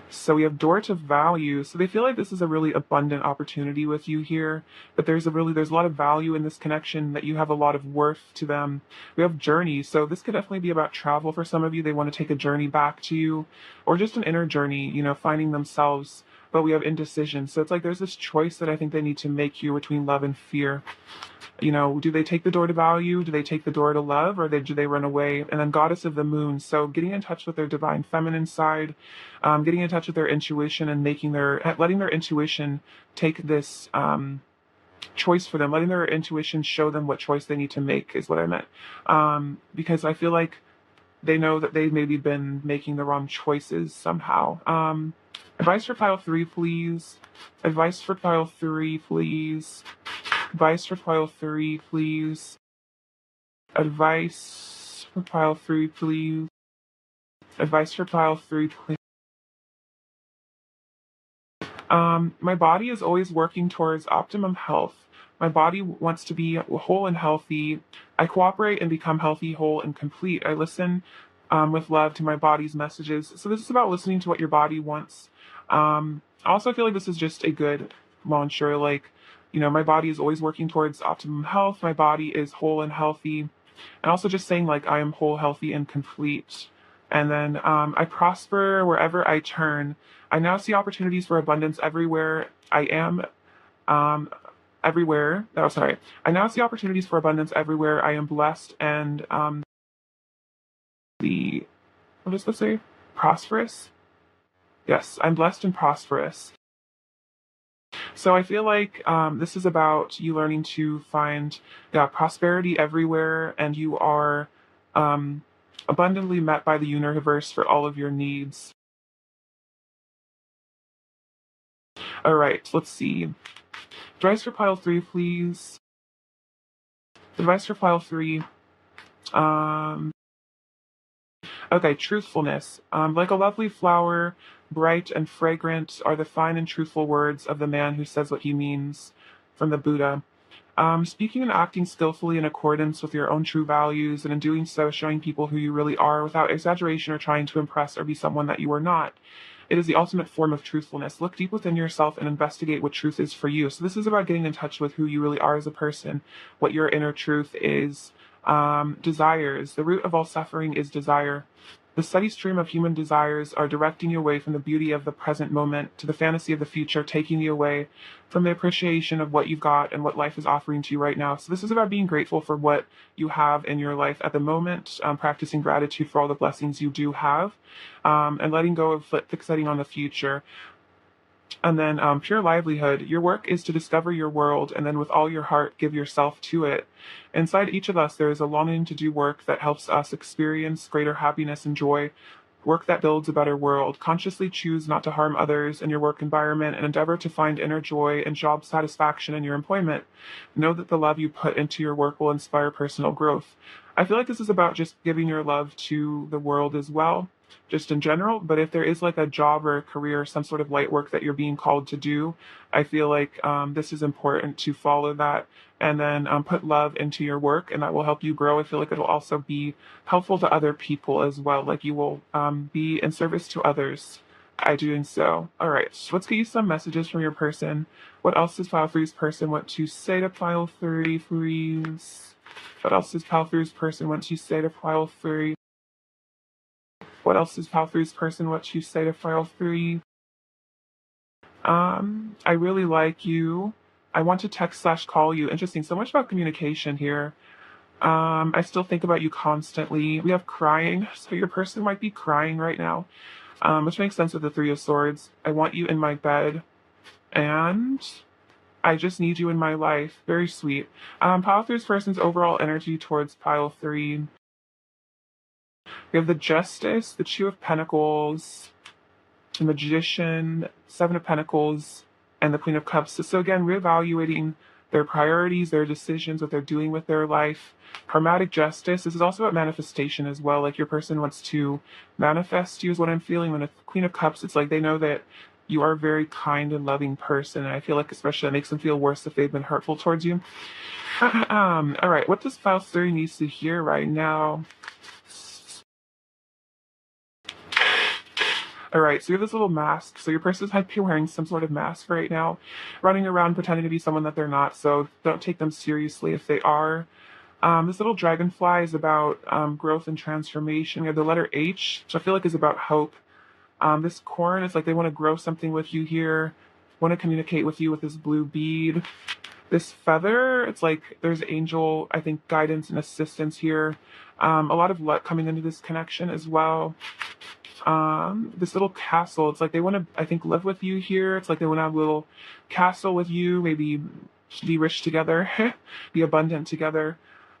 So we have door to value. So they feel like this is a really abundant opportunity with you here. But there's a lot of value in this connection, that you have a lot of worth to them. We have journey. So this could definitely be about travel for some of you. They want to take a journey back to you, or just an inner journey, finding themselves. But we have indecision. So it's like there's this choice that I think they need to make here between love and fear. You know, do they take the door to value? Do they take the door to love? Or do they run away? And then goddess of the moon. So getting in touch with their divine feminine side, getting in touch with their intuition and letting their intuition take this choice for them, letting their intuition show them what choice they need to make is what I meant. Because I feel like they know that they've maybe been making the wrong choices somehow. Advice for pile 3, please. Advice for pile 3, please. Advice for pile 3, please. Advice for pile 3, please. Advice for pile 3, please. My body is always working towards optimum health. My body wants to be whole and healthy. I cooperate and become healthy, whole, and complete. I listen with love to my body's messages. So this is about listening to what your body wants. Also, I feel like this is just a good mantra. Like, you know, my body is always working towards optimum health. My body is whole and healthy. And also just saying, like, I am whole, healthy, and complete. And then I prosper wherever I turn. I now see opportunities for abundance everywhere I am. Everywhere. Oh, sorry. I now see opportunities for abundance everywhere. I am blessed and what does this say? Prosperous? Yes, I'm blessed and prosperous. So I feel like this is about you learning to find prosperity everywhere, and you are abundantly met by the universe for all of your needs. All right, let's see. Advice for pile 3, please. Advice for pile 3. Okay, truthfulness. Like a lovely flower, bright and fragrant are the fine and truthful words of the man who says what he means, from the Buddha. Speaking and acting skillfully in accordance with your own true values, and in doing so, showing people who you really are without exaggeration or trying to impress or be someone that you are not. It is the ultimate form of truthfulness. Look deep within yourself and investigate what truth is for you. So this is about getting in touch with who you really are as a person, what your inner truth is. Desires. The root of all suffering is desire. The steady stream of human desires are directing you away from the beauty of the present moment to the fantasy of the future, taking you away from the appreciation of what you've got and what life is offering to you right now. So this is about being grateful for what you have in your life at the moment, practicing gratitude for all the blessings you do have, and letting go of fixating on the future. And then pure livelihood. Your work is to discover your world, and then with all your heart, give yourself to it. Inside each of us, there is a longing to do work that helps us experience greater happiness and joy, work that builds a better world. Consciously choose not to harm others in your work environment and endeavor to find inner joy and job satisfaction in your employment. Know that the love you put into your work will inspire personal growth. I feel like this is about just giving your love to the world as well, just in general. But if there is like a job or a career, some sort of light work that you're being called to do, I feel like this is important to follow that, and then put love into your work, and that will help you grow. I feel like it'll also be helpful to other people as well. Like you will be in service to others by doing so. All right, so let's get you some messages from your person. What else does pile 3's person want to say to pile 3, please? What else does pile 3's person want to say to pile 3? What else does pile 3's person want to say to pile 3? I really like you. I want to text/call you. Interesting. So much about communication here. I still think about you constantly. We have crying. So your person might be crying right now, which makes sense with the 3 of Swords. I want you in my bed, and I just need you in my life. Very sweet. Pile 3's person's overall energy towards pile 3. We have the Justice, the Two of Pentacles, the Magician, Seven of Pentacles, and the Queen of Cups. So again, reevaluating their priorities, their decisions, what they're doing with their life. Karmatic Justice. This is also about manifestation as well. Like your person wants to manifest you is what I'm feeling. When a Queen of Cups, it's like they know that you are a very kind and loving person. And I feel like especially that makes them feel worse if they've been hurtful towards you. All right, what does pile 3 needs to hear right now? All right, so you have this little mask. So your person might be wearing some sort of mask right now, running around pretending to be someone that they're not. So don't take them seriously if they are. This little dragonfly is about growth and transformation. We have the letter H, which I feel like is about hope. This corn is like they want to grow something with you here, want to communicate with you with this blue bead. This feather, it's like there's angel, I think, guidance and assistance here. A lot of luck coming into this connection as well. This little castle, it's like they want to, I think, live with you here. It's like they want to have a little castle with you, maybe be rich together, be abundant together.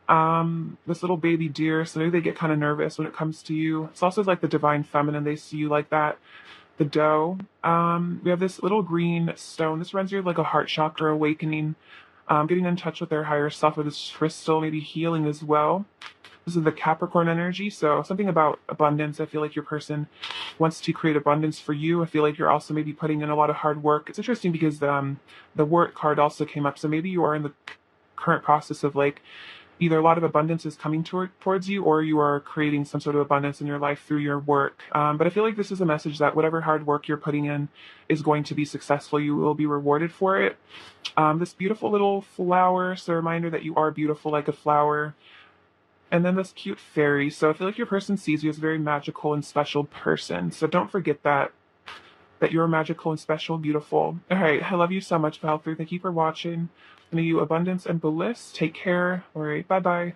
This little baby deer, so maybe they get kind of nervous when it comes to you. It's also like the divine feminine, they see you like that. The doe. We have this little green stone. This runs you like a heart chakra awakening, getting in touch with their higher self with this crystal, maybe healing as well. This is the Capricorn energy, so something about abundance. I feel like your person wants to create abundance for you. I feel like you're also maybe putting in a lot of hard work. It's interesting because the work card also came up, so maybe you are in the current process of like either a lot of abundance is coming towards you or you are creating some sort of abundance in your life through your work. But I feel like this is a message that whatever hard work you're putting in is going to be successful. You will be rewarded for it. This beautiful little flower, so a reminder that you are beautiful like a flower. And then this cute fairy. So I feel like your person sees you as a very magical and special person. So don't forget that you're magical and special, beautiful. All right, I love you so much, Valkyrie. Thank you for watching. Sending you abundance and bliss. Take care. All right, bye-bye.